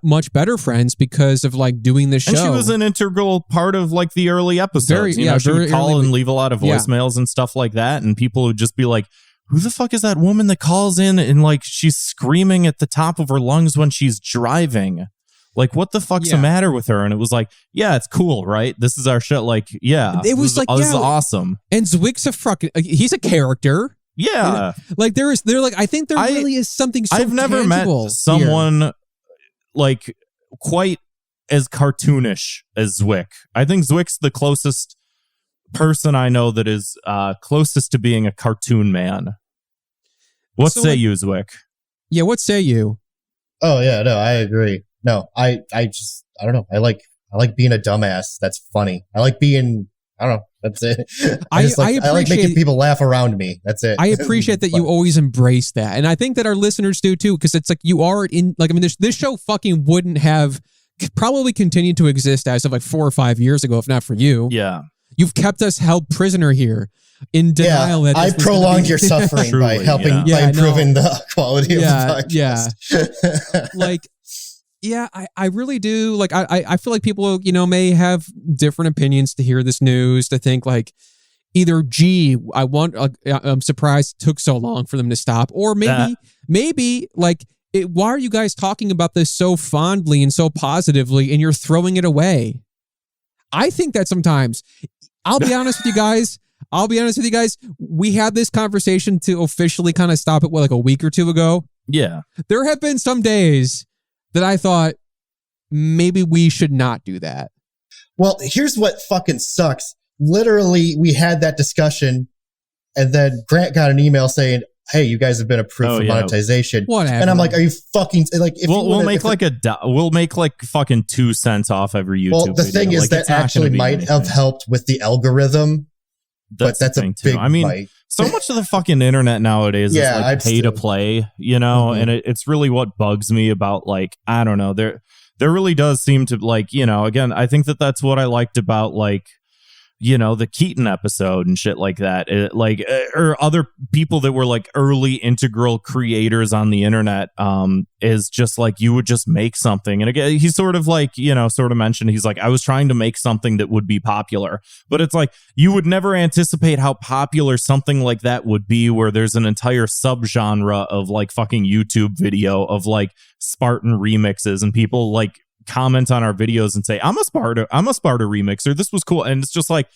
much better friends because of like doing this show. And she was an integral part of like the early episodes. She would call and leave a lot of voicemails and stuff like that, and people would just be like, who the fuck is that woman that calls in and like she's screaming at the top of her lungs when she's driving? Like, what the fuck's the matter with her? And it was like, it's cool, right? This is our shit. Like, it was like, this is awesome. And Zwick's he's a character. Yeah. Like there like, I think there really is something so I've never met someone here. Like quite as cartoonish as Zwick. I think Zwick's the closest person I know that is closest to being a cartoon man. What say you, Zwick? Yeah, what say you? Oh yeah, no, I agree. No, I don't know. I like being a dumbass. That's funny. I like being, I don't know. That's it. I like making people laugh around me. That's it. I appreciate that you always embrace that. And I think that our listeners do too, because it's like you are in, like, I mean, this show fucking wouldn't have probably continued to exist as of like 4 or 5 years ago, if not for you. Yeah. You've kept us held prisoner here in denial that I prolonged your suffering by helping by improving the quality of the podcast. I really do. Like, I feel like people, may have different opinions to hear this news, to think like either, I'm surprised it took so long for them to stop, or maybe like, why are you guys talking about this so fondly and so positively, and you're throwing it away? I think that sometimes, I'll be honest with you guys. We had this conversation to officially kind of stop it, like a week or two ago? Yeah. There have been some days that I thought maybe we should not do that. Well, here's what fucking sucks. Literally, we had that discussion, and then Grant got an email saying, "Hey, you guys have been approved for monetization." Whatever. And I'm like, "Are you fucking like?" If we'll make like fucking 2 cents off every YouTube. Well, the video. thing is that actually might have helped with the algorithm. That's a big too. I mean, so much of the fucking internet nowadays is like pay to play, and it's really what bugs me about, like, I don't know, there really does seem to, like, again, I think that's what I liked about, like, the Keaton episode and shit like that, or other people that were like early integral creators on the internet, is just like, you would just make something. And again, he's sort of like, sort of mentioned, he's like, I was trying to make something that would be popular, but it's like, you would never anticipate how popular something like that would be, where there's an entire subgenre of like fucking YouTube video of like Spartan remixes, and people like comment on our videos and say, I'm a Sparta remixer, this was cool. And it's just like,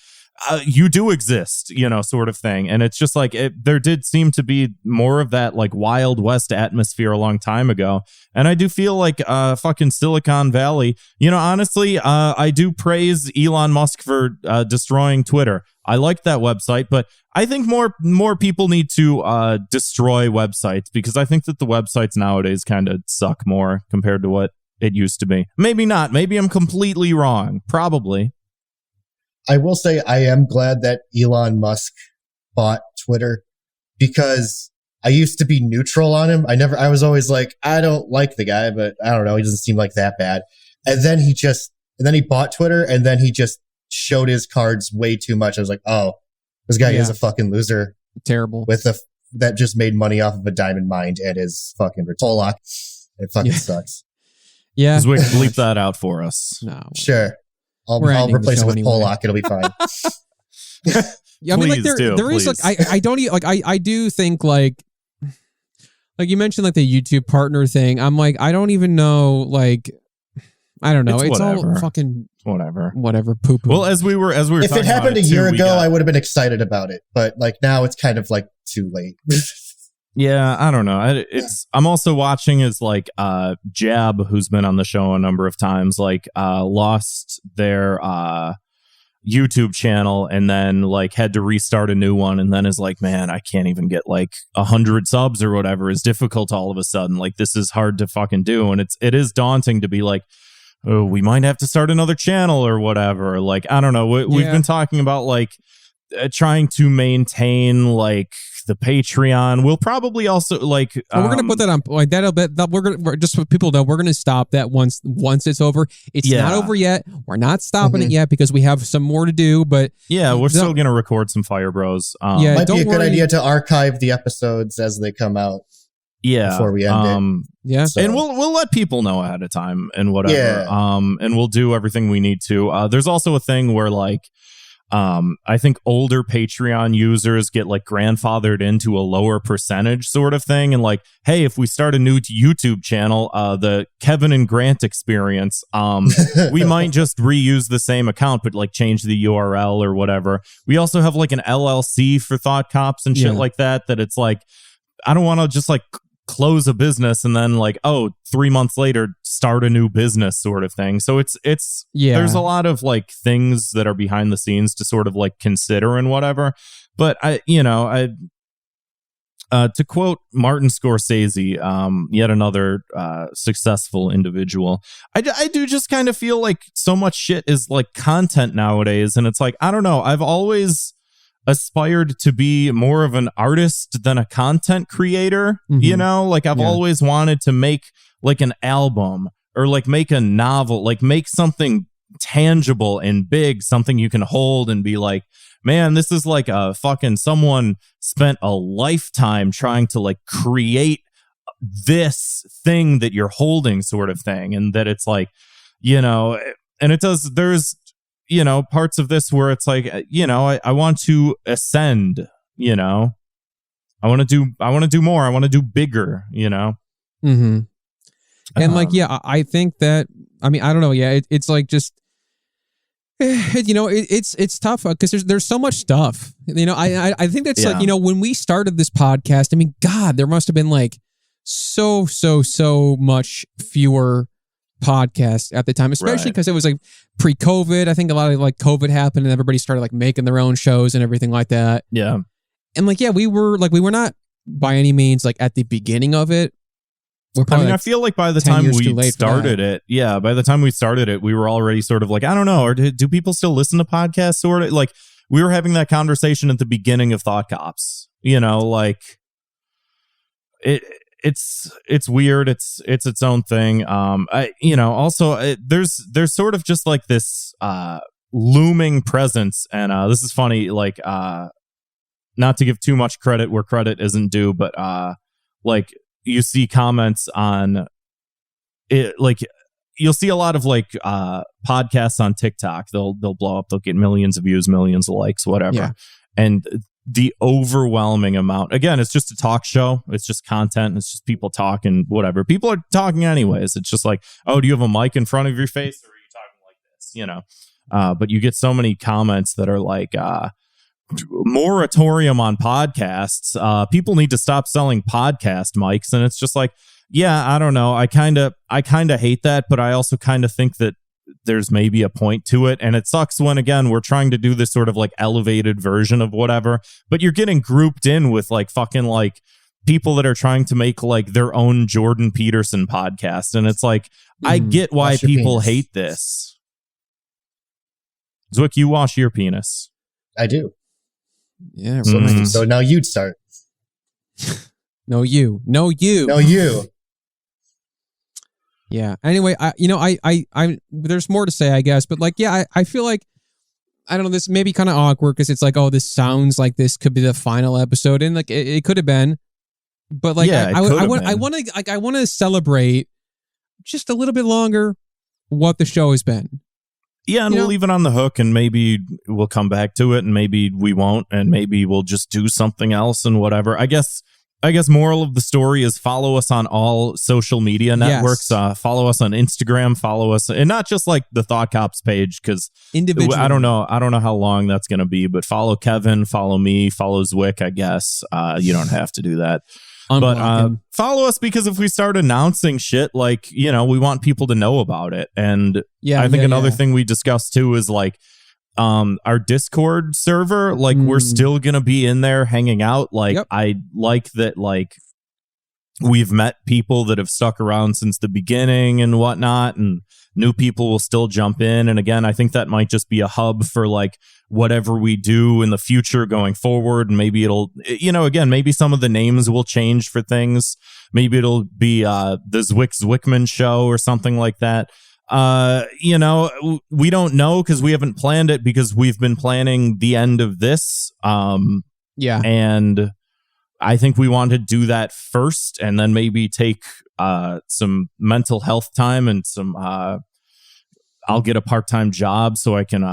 you do exist, sort of thing. And it's just like, there did seem to be more of that like Wild West atmosphere a long time ago. And I do feel like fucking Silicon Valley, honestly, I do praise Elon Musk for destroying Twitter. I like that website, but I think more people need to destroy websites, because I think that the websites nowadays kind of suck more compared to what it used to be. Maybe not. Maybe I'm completely wrong. Probably. I will say I am glad that Elon Musk bought Twitter, because I used to be neutral on him. I was always like, I don't like the guy, but I don't know, he doesn't seem like that bad. And then he bought Twitter, and then he just showed his cards way too much. I was like, oh, this guy is a fucking loser. Terrible. That just made money off of a diamond mine and his fucking Pollock. It fucking sucks. Yeah. Zwick, bleep that out for us. No. Sure. I'll replace it with anyway. Pollock. It'll be fine. Yeah, I mean, like there is like I don't like I do think like you mentioned like the YouTube partner thing. I'm like, I don't even know, like, I don't know. It's all fucking whatever poo poo. Well, as we were if it happened a year ago, I would have been excited about it, but like now it's kind of like too late. Yeah, I don't know. I'm also watching is like Jab, who's been on the show a number of times, like lost their YouTube channel and then like had to restart a new one, and then is like, man, I can't even get like 100 subs or whatever is difficult all of a sudden. Like, this is hard to fucking do, and it is daunting to be like, oh, we might have to start another channel or whatever. Like, I don't know. We've been talking about like trying to maintain like the Patreon. We'll probably also like we're gonna put that on like we're just so people know, we're gonna stop that once it's over. It's not over yet. We're not stopping it yet, because we have some more to do, but we're still gonna record some Fire Bros. Might be a good idea to archive the episodes as they come out. Before we end it. So. And we'll let people know ahead of time and whatever. And we'll do everything we need to. There's also a thing where like I think older Patreon users get like grandfathered into a lower percentage sort of thing. And like, hey, if we start a new YouTube channel, the Kevin and Grant experience, we might just reuse the same account, but like change the URL or whatever. We also have like an LLC for Thought Cops and shit like that it's like, I don't want to just like close a business and then like, 3 months later start a new business sort of thing. So it's there's a lot of like things that are behind the scenes to sort of like consider and whatever. But I to quote Martin Scorsese, yet another successful individual, I do just kind of feel like so much shit is like content nowadays, and it's like, I don't know, I've always aspired to be more of an artist than a content creator, like I've always wanted to make like an album or like make a novel, like make something tangible and big, something you can hold and be like, man, this is like a fucking someone spent a lifetime trying to like create this thing that you're holding, sort of thing. And that it's like, you know, and it does, there's, you know, parts of this where it's like, you know, I want to ascend, you know, I want to do more. I want to do bigger, you know? Mm-hmm. And like, yeah, I think that, I mean, I don't know. Yeah. It's like just, you know, it's tough because there's so much stuff, you know. I think that's like, you know, when we started this podcast, I mean, God, there must have been like so much fewer podcasts at the time, especially because it was like pre-COVID. I think a lot of like COVID happened and everybody started like making their own shows and everything like that. Yeah. And like, yeah, we were not by any means like at the beginning of it. I mean, I feel like by the time we started it, we were already sort of like, I don't know, or do people still listen to podcasts? Sort of like we were having that conversation at the beginning of Thought Cops, you know, like it's weird. It's its own thing. You know, also there's sort of just like this looming presence, and this is funny, like not to give too much credit where credit isn't due, but like you see comments on it, like you'll see a lot of like podcasts on TikTok. They'll blow up. They'll get millions of views, millions of likes, whatever. Yeah. And the overwhelming amount, again, it's just a talk show. It's just content. It's just people talking, whatever. People are talking anyways. It's just like, oh, do you have a mic in front of your face, or are you talking like this? You know. But you get so many comments that are like, moratorium on podcasts. People need to stop selling podcast mics, and it's just like, yeah, I don't know. I kind of hate that, but I also kind of think that there's maybe a point to it. And it sucks when, again, we're trying to do this sort of like elevated version of whatever, but you're getting grouped in with like fucking like people that are trying to make like their own Jordan Peterson podcast. And it's like, I get why people hate this. Zwick, you wash your penis. I do. Yeah. So now you'd start. No, you. Yeah. Anyway, I there's more to say, I guess, but like, yeah, I feel like, I don't know, this may be kind of awkward because it's like, oh, this sounds like this could be the final episode, and like it could have been, but like, yeah, I want to celebrate just a little bit longer what the show has been. Yeah, and we'll leave it on the hook, and maybe we'll come back to it, and maybe we won't, and maybe we'll just do something else and whatever. I guess moral of the story is follow us on all social media networks. Yes. Follow us on Instagram. Follow us, and not just like the Thought Cops page, because I don't know how long that's going to be. But follow Kevin, follow me, follow Zwick. I guess you don't have to do that. But follow us, because if we start announcing shit, like, you know, we want people to know about it. And I think another thing we discussed too is like our Discord server, like we're still gonna be in there hanging out. Like I like that, like we've met people that have stuck around since the beginning and whatnot, and new people will still jump in. And again, I think that might just be a hub for like whatever we do in the future going forward. And maybe it'll, you know, again, maybe some of the names will change for things. Maybe it'll be the Zwickman show or something like that. You know, we don't know, because we haven't planned it, because we've been planning the end of this. And I think we want to do that first, and then maybe take some mental health time and some I'll get a part-time job so I can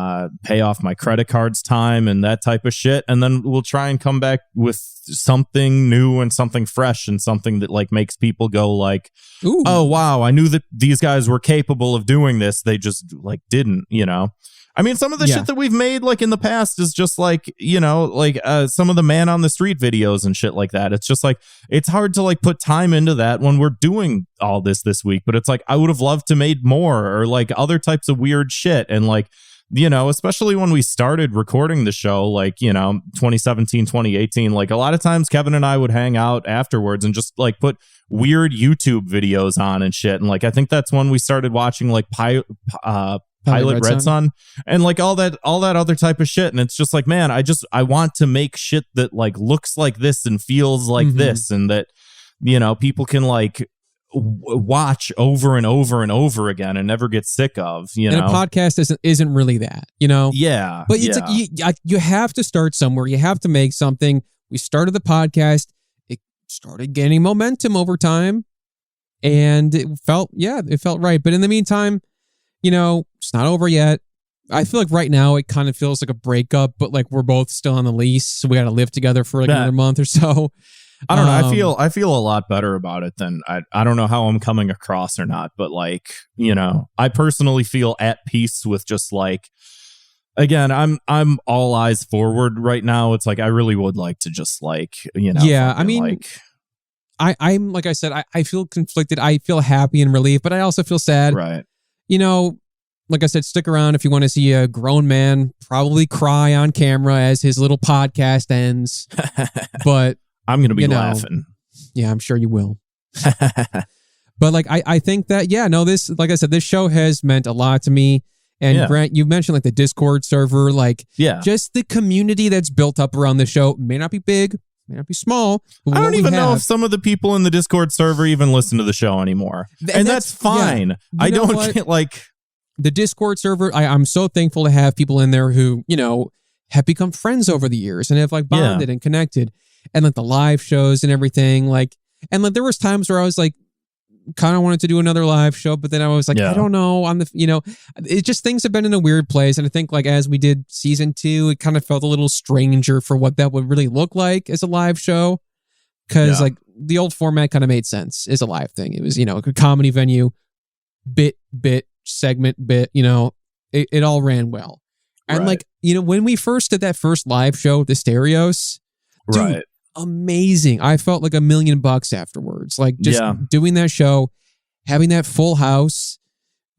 pay off my credit cards time and that type of shit. And then we'll try and come back with something new and something fresh and something that like makes people go like, ooh, oh, wow, I knew that these guys were capable of doing this. They just like didn't, you know? I mean, some of the shit that we've made like in the past is just like, you know, like some of the man on the street videos and shit like that. It's just like, it's hard to like put time into that when we're doing all this week, but it's like, I would have loved to made more, or like other types of weird shit. And like, you know, especially when we started recording the show, like, you know, 2017, 2018, like a lot of times Kevin and I would hang out afterwards and just like put weird YouTube videos on and shit. And like, I think that's when we started watching like Pilot Red Sun and like all that other type of shit. And it's just like, man, I want to make shit that like looks like this and feels like this, and that, you know, people can like watch over and over and over again and never get sick of, you know. And a podcast isn't really that, you know. Yeah. But it's like you have to start somewhere. You have to make something. We started the podcast. It started gaining momentum over time. And it felt right. But in the meantime, you know, it's not over yet. I feel like right now it kind of feels like a breakup, but like we're both still on the lease, so we got to live together for like another month or so. I don't know. I feel a lot better about it than I don't know how I'm coming across or not, but like, you know, I personally feel at peace with just like, again, I'm all eyes forward right now. It's like I really would like to just like, you know. Yeah, I mean, like, I'm like I said, I feel conflicted. I feel happy and relieved, but I also feel sad. Right. You know, like I said, stick around if you want to see a grown man probably cry on camera as his little podcast ends. But I'm going to be laughing. Yeah, I'm sure you will. But like, I think that, this, like I said, this show has meant a lot to me. And Grant, you mentioned like the Discord server, like just the community that's built up around the show may not be big, may not be small. I don't even know if some of the people in the Discord server even listen to the show anymore. And that's fine. Yeah. I don't get like... The Discord server, I'm so thankful to have people in there who, you know, have become friends over the years and have like bonded and connected. And like the live shows and everything. Like, and like there was times where I was like, kind of wanted to do another live show, but then I was like, I don't know. It just, things have been in a weird place. And I think like as we did season 2, it kind of felt a little stranger for what that would really look like as a live show. Cause like the old format kind of made sense as a live thing. It was, you know, a comedy venue, bit, segment, you know, it all ran well. And like, you know, when we first did that first live show, the Stereos, dude, amazing. I felt like $1 million afterwards. Like just doing that show, having that full house,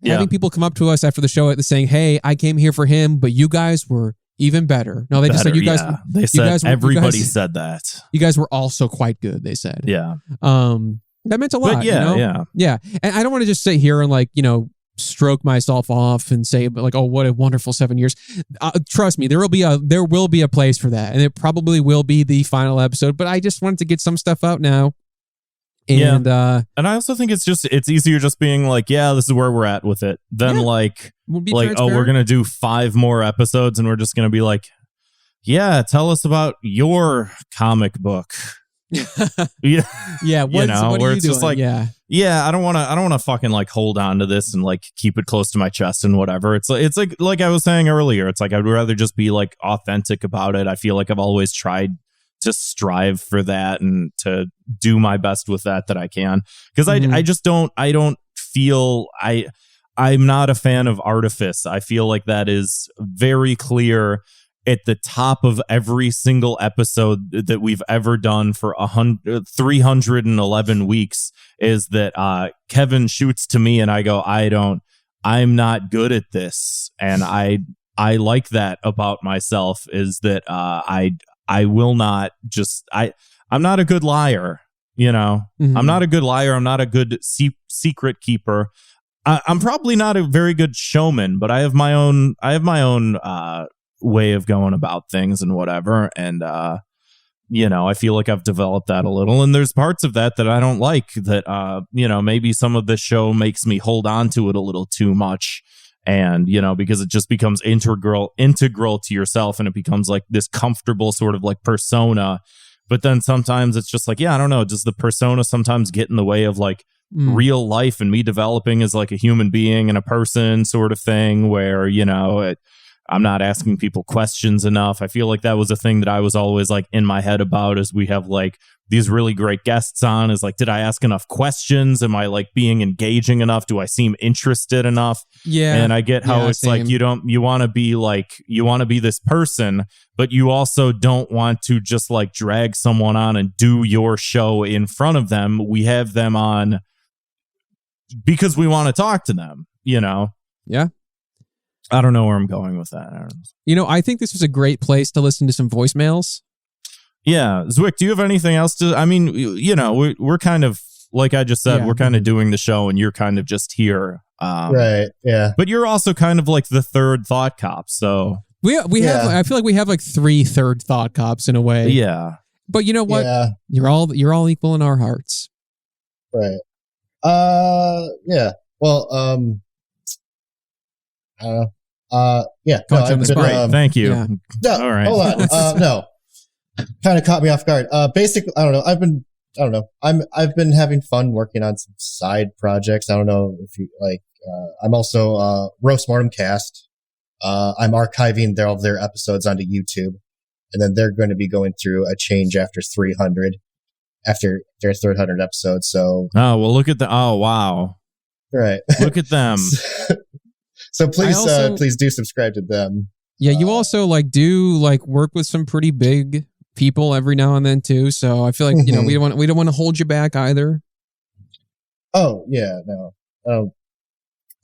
having people come up to us after the show saying, "Hey, I came here for him, but you guys were even better." No, they just said you guys. They said everybody said that. You guys were also quite good. They said, that meant a lot. But you know? Yeah. And I don't want to just sit here and like, you know, stroke myself off and say like, oh, what a wonderful 7 years. Trust me, there will be a place for that, and it probably will be the final episode. But I just wanted to get some stuff out now. And and I also think it's easier just being like, this is where we're at with it, than like we're gonna do 5 more episodes and we're just gonna be like, tell us about your comic book. What you know, where it's doing? Just like I don't want to fucking like hold on to this and like keep it close to my chest and whatever. It's like I was saying earlier, it's like I'd rather just be like authentic about it. I feel like I've always tried to strive for that and to do my best with that I can, because I just don't feel I'm not a fan of artifice. I feel like that is very clear at the top of every single episode that we've ever done for 311 weeks, is that Kevin shoots to me and I go, I'm not good at this. And I like that about myself, is that I will not just, I'm not a good liar, you know. I'm not a good liar. I'm not a good secret keeper. I'm probably not a very good showman, but I have my own way of going about things and whatever. And, you know, I feel like I've developed that a little, and there's parts of that I don't like, that, you know, maybe some of this show makes me hold on to it a little too much. And, you know, because it just becomes integral to yourself, and it becomes like this comfortable sort of like persona. But then sometimes it's just like, I don't know, does the persona sometimes get in the way of like real life and me developing as like a human being and a person sort of thing, where, you know, I'm not asking people questions enough. I feel like that was a thing that I was always like in my head about, as we have like these really great guests on, is like, did I ask enough questions? Am I like being engaging enough? Do I seem interested enough? Yeah. And I get how it's same. Like, you want to be this person, but you also don't want to just like drag someone on and do your show in front of them. We have them on because we want to talk to them, you know? Yeah. I don't know where I'm going with that. You know, I think this was a great place to listen to some voicemails. Yeah. Zwick, do you have anything else to... I mean, you know, we're kind of, like I just said, we're kind of doing the show and you're kind of just here. Right, yeah. But you're also kind of like the third thought cop, so... We have... I feel like we have like 3 third thought cops in a way. Yeah. But you know what? Yeah. You're all equal in our hearts. Right. Yeah. Well, I don't know. Yeah. Caught you on the spot. Thank you. Yeah. No, all right. Hold on. No. Kind of caught me off guard. Basically, I don't know. I've been having fun working on some side projects. I don't know if you like, I'm also, Roast Mortem Cast. I'm archiving all of their episodes onto YouTube, and then they're going to be going through a change after 300, after their 300 episodes. So, oh, well, look at the, oh, wow. Right. Look at them. So please do subscribe to them. Yeah. You also do work with some pretty big people every now and then too. So I feel like, we don't want to hold you back either. Oh yeah. No.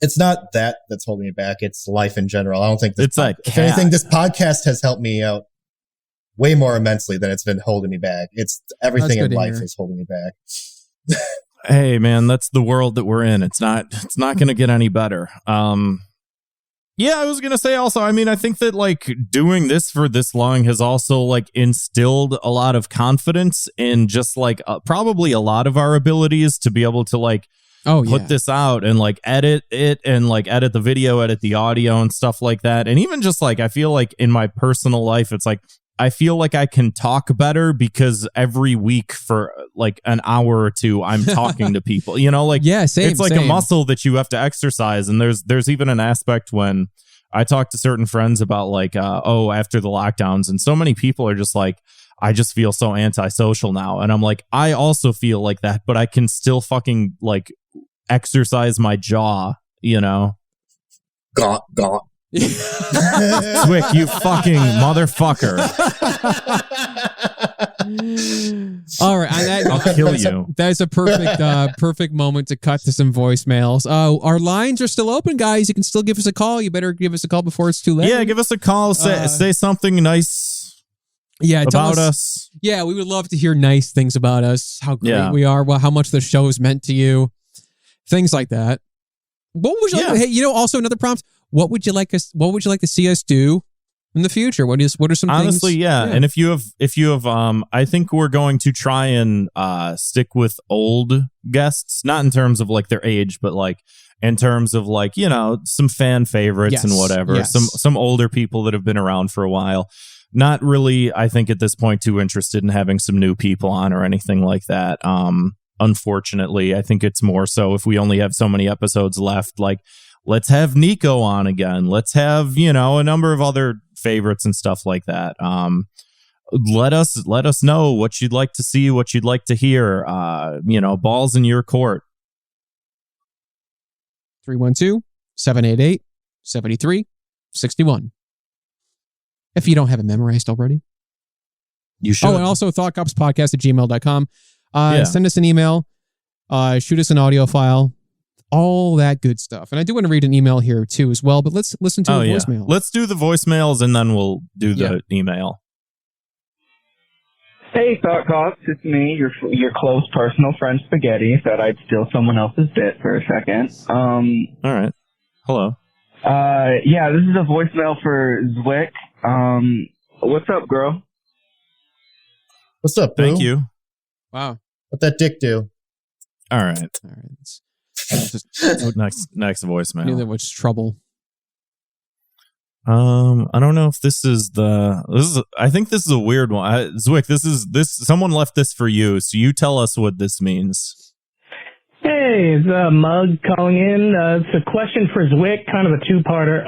It's not that's holding me back. It's life in general. I don't think if anything, this podcast has helped me out way more immensely than it's been holding me back. It's everything in life is holding me back. Hey man, that's the world that we're in. It's not going to get any better. Yeah, I was going to say also, I mean, I think that doing this for this long has also instilled a lot of confidence in just probably a lot of our abilities to be able to put this out and edit it and edit the video, edit the audio and stuff like that. And even just I feel like in my personal life, it's I feel like I can talk better because every week for an hour or two, I'm talking to people, yeah, same, it's a muscle that you have to exercise. And there's even an aspect when I talk to certain friends about after the lockdowns, and so many people are just I just feel so antisocial now. And I'm I also feel like that, but I can still fucking exercise my jaw, Gaunt. Zwick, you fucking motherfucker. All right, I'll kill you. That's a perfect moment to cut to some voicemails. Our lines are still open, guys. You can still give us a call. You better give us a call before it's too late. Yeah, give us a call. Say something nice. Yeah, about us. Yeah, we would love to hear nice things about us. How great we are. Well, how much the show has meant to you. Things like that. What would you like? Hey, also another prompt. What would you like to see us do in the future? What are some things? Honestly, yeah. And if you have, I think we're going to try and stick with old guests, not in terms of their age, but in terms of some fan favorites and whatever. Yes. Some older people that have been around for a while. Not really, I think at this point, too interested in having some new people on or anything like that. Unfortunately, I think it's more so if we only have so many episodes left, let's have Nico on again. Let's have, a number of other favorites and stuff like that. Let us know what you'd like to see, what you'd like to hear. Balls in your court. 312-788-7361. If you don't have it memorized already. You should. Oh, and also thoughtcopspodcast@gmail.com. Send us an email. Shoot us an audio file. All that good stuff. And I do want to read an email here too as well, but let's listen to the voicemail. Let's do the voicemails and then we'll do the email. Hey, Thought Cops, it's me, your close personal friend Spaghetti. Thought I'd steal someone else's bit for a second. All right. Hello. This is a voicemail for Zwick. What's up, girl? What's up, boo? Thank you. Wow. What'd that dick do? All right. Next voicemail. Knew there was trouble. I don't know if this is I think this is a weird one. Zwick, someone left this for you, so you tell us what this means. Hey, it's Mug calling in. It's a question for Zwick, kind of a two-parter.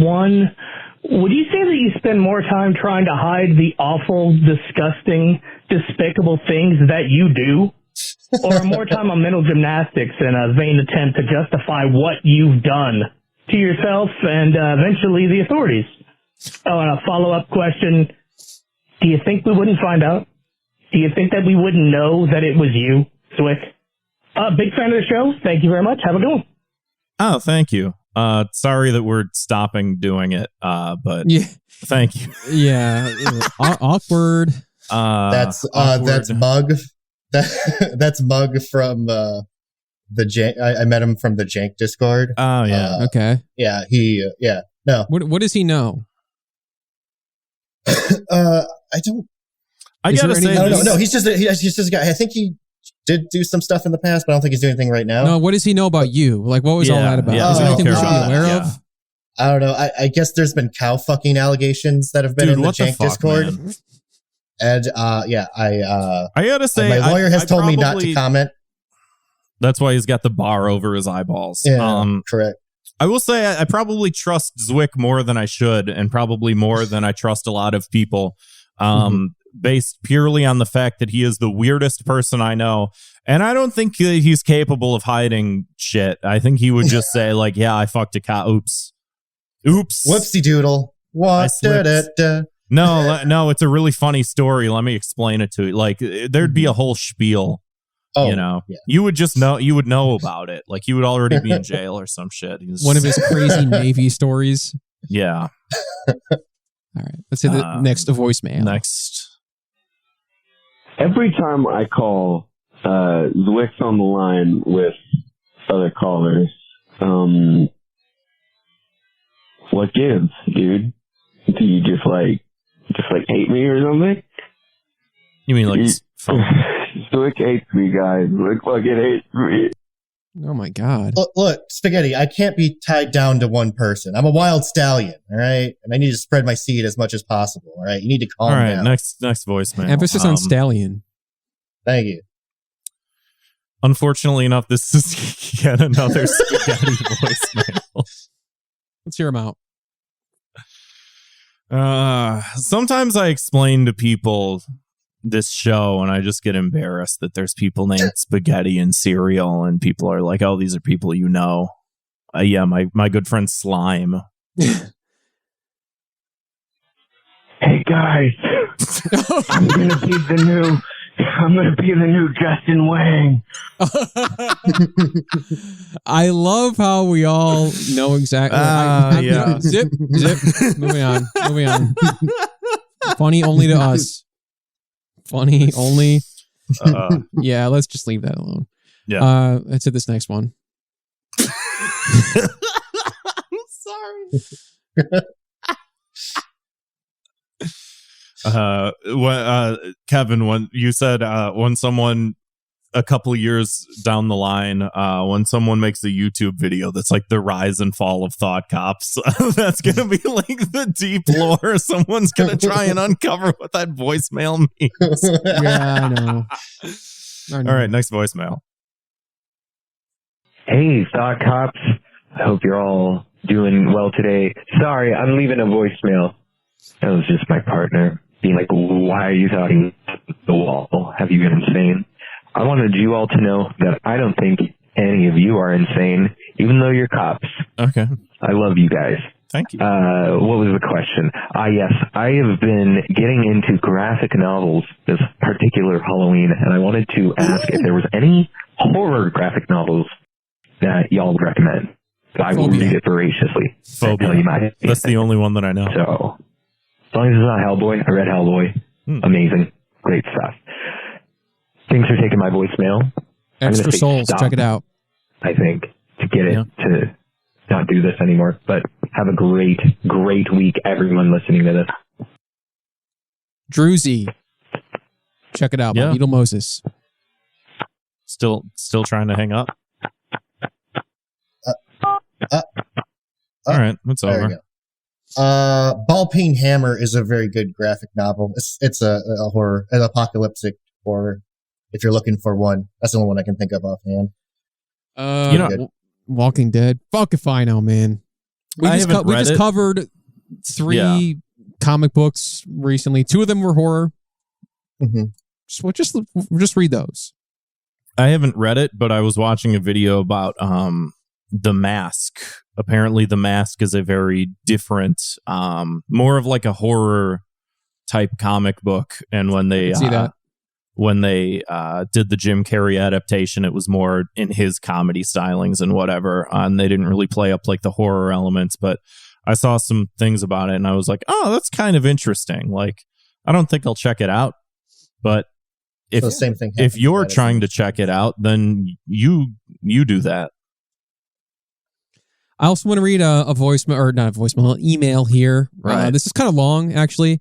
One, would you say that you spend more time trying to hide the awful, disgusting, despicable things that you do, or more time on mental gymnastics in a vain attempt to justify what you've done to yourself and eventually the authorities? Oh, and a follow-up question, do you think we wouldn't find out? Do you think that we wouldn't know that it was you, Zwick? Big fan of the show. Thank you very much. Have a good one. Oh, thank you. Sorry that we're stopping doing it, but thank you. Yeah, awkward. That's Mug. That's Mug from the Jank. I met him from the Jank Discord. Oh yeah. Okay. Yeah. No. What does he know? I don't. I gotta say, no. He's just a guy. I think he did do some stuff in the past, but I don't think he's doing anything right now. No, what does he know about you? Like, what was all that about? Is there anything we should be aware of? I don't know. I guess there's been cow fucking allegations that have been in the Jank Discord. Man. And I gotta say, my lawyer has told me not to comment. That's why he's got the bar over his eyeballs. Yeah, correct. I will say I probably trust Zwick more than I should, and probably more than I trust a lot of people, based purely on the fact that he is the weirdest person I know. And I don't think he's capable of hiding shit. I think he would just say, like, yeah, I fucked a cow. Oops. Whoopsie doodle. What? No, it's a really funny story. Let me explain it to you. Like, there'd be a whole spiel. Oh, you know, you would just know. You would know about it. Like, you would already be in jail or some shit. One of his crazy Navy stories. Yeah. All right. Let's hit the next voicemail. Next. Every time I call, Zwick's on the line with other callers. What gives, dude? Do you just hate me or something? You mean like phone? Zwick hates me, guys. Zwick fucking hates me. Oh my god! Look, Spaghetti. I can't be tied down to one person. I'm a wild stallion, all right, and I need to spread my seed as much as possible. All right, you need to calm down. All right, next voicemail. Emphasis on stallion. Thank you. Unfortunately enough, this is yet another Spaghetti voicemail. Let's hear him out. Sometimes I explain to people this show and I just get embarrassed that there's people named Spaghetti in cereal, and people are like, oh, these are people you know. Yeah, my good friend Slime. Hey guys, I'm gonna be the new Justin Wang. I love how we all know exactly. Zip. Moving on. Funny only to us. Funny only. Yeah, let's just leave that alone. Yeah. Let's hit this next one. I'm sorry. Kevin, when you said when someone a couple years down the line, when someone makes a YouTube video that's like the rise and fall of Thought Cops, that's gonna be like the deep lore. Someone's gonna try and uncover what that voicemail means. Yeah, I know. All right, next voicemail. Hey, Thought Cops. I hope you're all doing well today. Sorry, I'm leaving a voicemail. That was just my partner being like, why are you talking to the wall? Have you been insane? I wanted you all to know that I don't think any of you are insane, even though you're cops. Okay. I love you guys. Thank you. What was the question? Yes, I have been getting into graphic novels this particular Halloween, and I wanted to ask if there was any horror graphic novels that y'all would recommend. I will read it voraciously. Phobia. That's the only one that I know. So, as long as it's not Hellboy, I read Hellboy. Amazing. Great stuff. Thanks for taking my voicemail. Extra Souls, check it out. I think, to get it to not do this anymore. But have a great, great week, everyone listening to this. Druzy. Check it out, by Beetle Moses. Still trying to hang up. All right, it's over. Ball Peen Hammer is a very good graphic novel. It's a horror, an apocalyptic horror. If you're looking for one, that's the only one I can think of offhand. Walking Dead. Fuck if I know, man. We just covered 3 comic books recently. 2 of them were horror. Mm-hmm. Just read those. I haven't read it, but I was watching a video about The Mask. Apparently, The Mask is a very different, more of like a horror type comic book. And when they did the Jim Carrey adaptation, it was more in his comedy stylings and whatever, and they didn't really play up like the horror elements. But I saw some things about it and I was like, oh, that's kind of interesting. Like, I don't think I'll check it out, but if the same thing if you're trying to check it out, then you do that. I also want to read a voicemail, or not a voicemail, an email here. Right. This is kind of long, actually.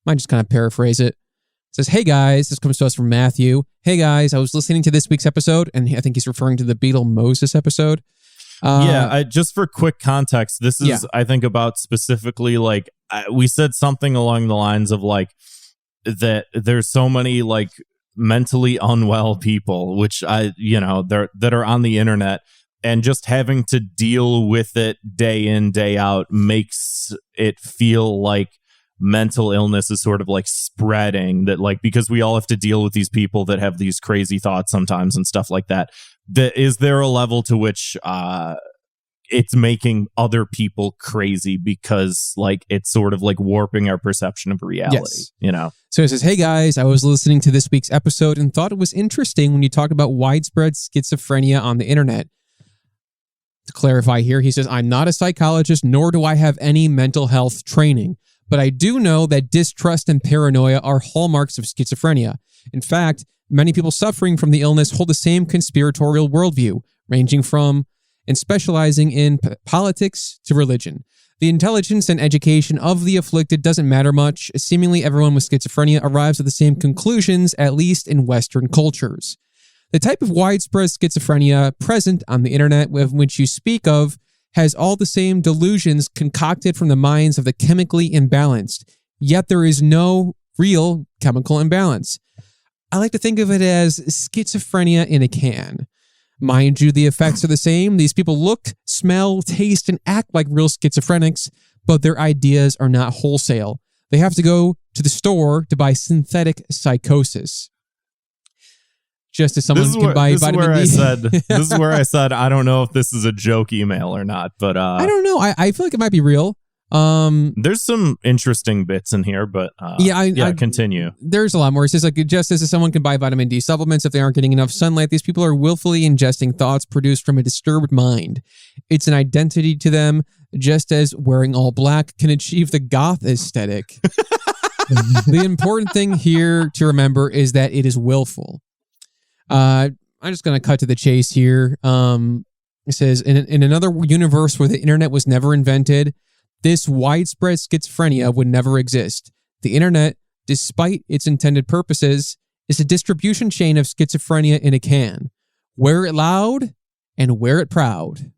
Might just kind of paraphrase it. says, hey guys, this comes to us from Matthew. Hey guys, I was listening to this week's episode, and I think he's referring to the Beetle Moses episode. Just for quick context, this is, I think, about specifically, like, we said something along the lines of, like, that there's so many, like, mentally unwell people, which that are on the internet, and just having to deal with it day in, day out makes it feel like mental illness is sort of like spreading, that like, because we all have to deal with these people that have these crazy thoughts sometimes and stuff like that. Is there a level to which it's making other people crazy because like it's sort of like warping our perception of reality, So it says, hey guys, I was listening to this week's episode and thought it was interesting when you talked about widespread schizophrenia on the internet. To clarify here, he says, I'm not a psychologist, nor do I have any mental health training, but I do know that distrust and paranoia are hallmarks of schizophrenia. In fact, many people suffering from the illness hold the same conspiratorial worldview, ranging from and specializing in politics to religion. The intelligence and education of the afflicted doesn't matter much. Seemingly everyone with schizophrenia arrives at the same conclusions, at least in Western cultures. The type of widespread schizophrenia present on the internet with which you speak of has all the same delusions concocted from the minds of the chemically imbalanced, yet there is no real chemical imbalance. I like to think of it as schizophrenia in a can. Mind you, the effects are the same. These people look, smell, taste, and act like real schizophrenics, but their ideas are not wholesale. They have to go to the store to buy synthetic psychosis. Just as someone can buy vitamin D. This is where I said, I don't know if this is a joke email or not, but I don't know. I feel like it might be real. There's some interesting bits in here, but continue. There's a lot more. It says, like, just as someone can buy vitamin D supplements if they aren't getting enough sunlight, these people are willfully ingesting thoughts produced from a disturbed mind. It's an identity to them, just as wearing all black can achieve the goth aesthetic. The important thing here to remember is that it is willful. I'm just going to cut to the chase here. It says, in another universe where the internet was never invented, this widespread schizophrenia would never exist. The internet, despite its intended purposes, is a distribution chain of schizophrenia in a can. Wear it loud and wear it proud.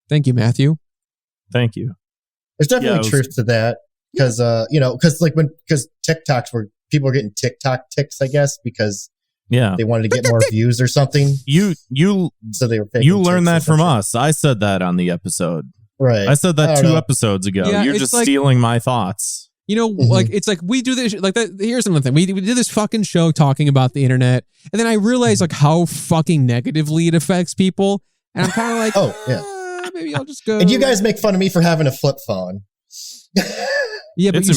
Thank you, Matthew. Thank you. There's definitely truth to that. Because, because TikToks were, people were getting TikTok ticks, I guess, because they wanted to get more views or something. So they were learned that from us. I said that on the episode. Right. I said that 2 episodes ago. Yeah, you're just like, stealing my thoughts. Like, it's like we do this, like that. Here's another thing. We did this fucking show talking about the internet. And then I realized like how fucking negatively it affects people. And I'm kind of like, maybe I'll just go. And you guys make fun of me for having a flip phone. Yeah, but you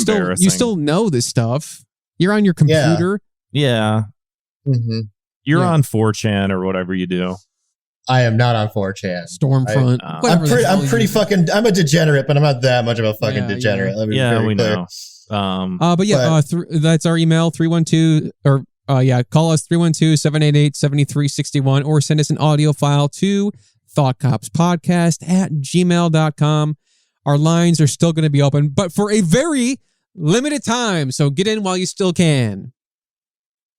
still know this stuff. You're on your computer. Yeah. Mm-hmm. You're on 4chan or whatever you do. I am not on 4chan. Stormfront. I'm a degenerate, but I'm not that much of a fucking degenerate. Let me be very clear. Know. That's our email, 312, call us 312-788-7361 or send us an audio file to thoughtcopspodcast@gmail.com. Our lines are still going to be open, but for a very limited time. So get in while you still can.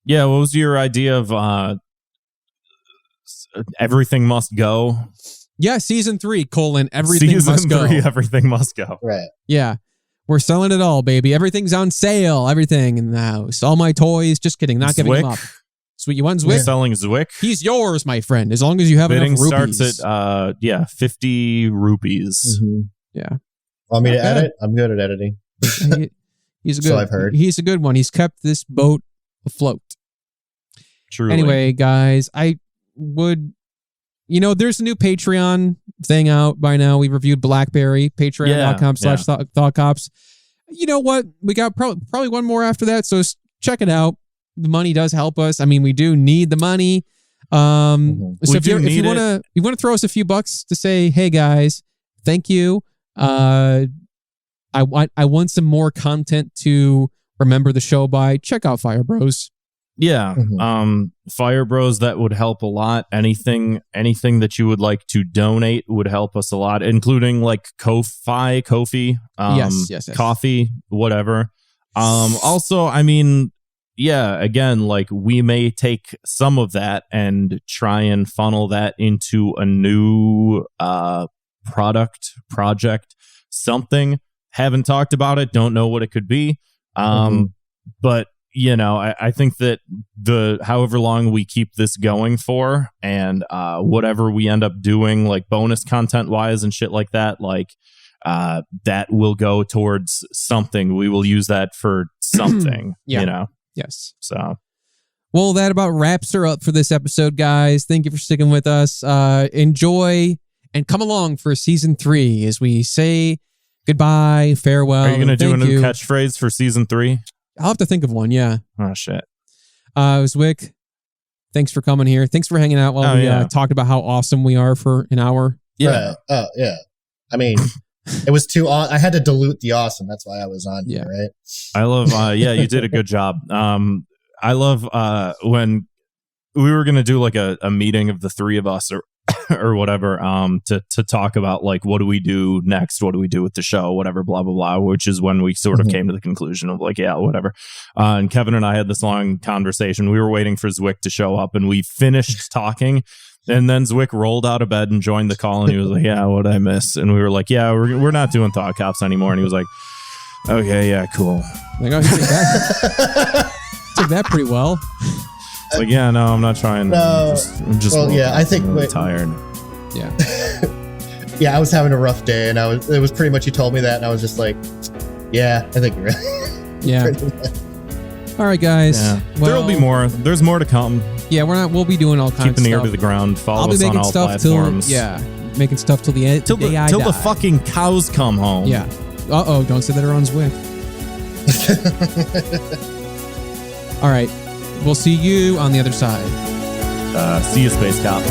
Yeah, what was your idea of everything must go? Yeah, season 3, everything must go. Everything must go. Right. Yeah. We're selling it all, baby. Everything's on sale. Everything in the house. All my toys. Just kidding. Not giving them up. Sweet. You want Zwick? We're selling Zwick. He's yours, my friend. As long as you have enough rupees. Bidding starts at 50 rupees. Mm-hmm. Yeah. Want me to edit? I'm good at editing. He's a good. So I've heard. He's a good one. He's kept this boat afloat. Truly. Anyway, guys, I would, there's a new Patreon thing out by now. We reviewed BlackBerry, patreon.com/thoughtcops. You know what? We got probably one more after that. So check it out. The money does help us. I mean, we do need the money. So if you want to throw us a few bucks to say, hey guys, thank you. I want some more content to remember the show by. Check out Fire Bros. Yeah. Fire Bros, that would help a lot. Anything that you would like to donate would help us a lot, including like Ko-fi, yes. coffee, whatever. Also, I mean, yeah, again, like we may take some of that and try and funnel that into a new project, something. Haven't talked about it, don't know what it could be. But you know, I think that however long we keep this going for, and whatever we end up doing, like bonus content wise and shit like that, like that will go towards something. We will use that for something. You know. Yes. So, well, that about wraps her up for this episode, guys. Thank you for sticking with us. Enjoy and come along for season 3 as we say goodbye, farewell. Are you going to do a new catchphrase for season 3? I'll have to think of one. Yeah. Oh shit. Zwick, thanks for coming here. Thanks for hanging out while we talked about how awesome we are for an hour. Yeah. Yeah. I mean, it was too. I had to dilute the awesome. That's why I was on here, right? I love. Yeah, you did a good job. I love when we were gonna do like a meeting of the three of us or whatever. To talk about like what do we do next? What do we do with the show? Whatever. Blah blah blah. Which is when we sort of came to the conclusion of like whatever. And Kevin and I had this long conversation. We were waiting for Zwick to show up, and we finished talking. And then Zwick rolled out of bed and joined the call, and he was like, yeah, what did I miss? And we were like, yeah, we're not doing Thought Cops anymore. And he was like, okay, yeah, cool. Like, oh, he took that pretty well. It's like, yeah, no, I'm not trying. No. I'm just well, yeah, I think really tired. Yeah. Yeah, I was having a rough day, and it was pretty much, he told me that, and I was just like, yeah, I think you're right. Yeah. All right, guys. Yeah. Well, there'll be more. There's more to come. Yeah, we'll be doing all kinds of stuff. Keeping the ear to the ground. Follow us on all platforms. Making stuff till the end. Till the fucking cows come home. Yeah. Don't say that around Zwick. All right. We'll see you on the other side. See you, Space Cop.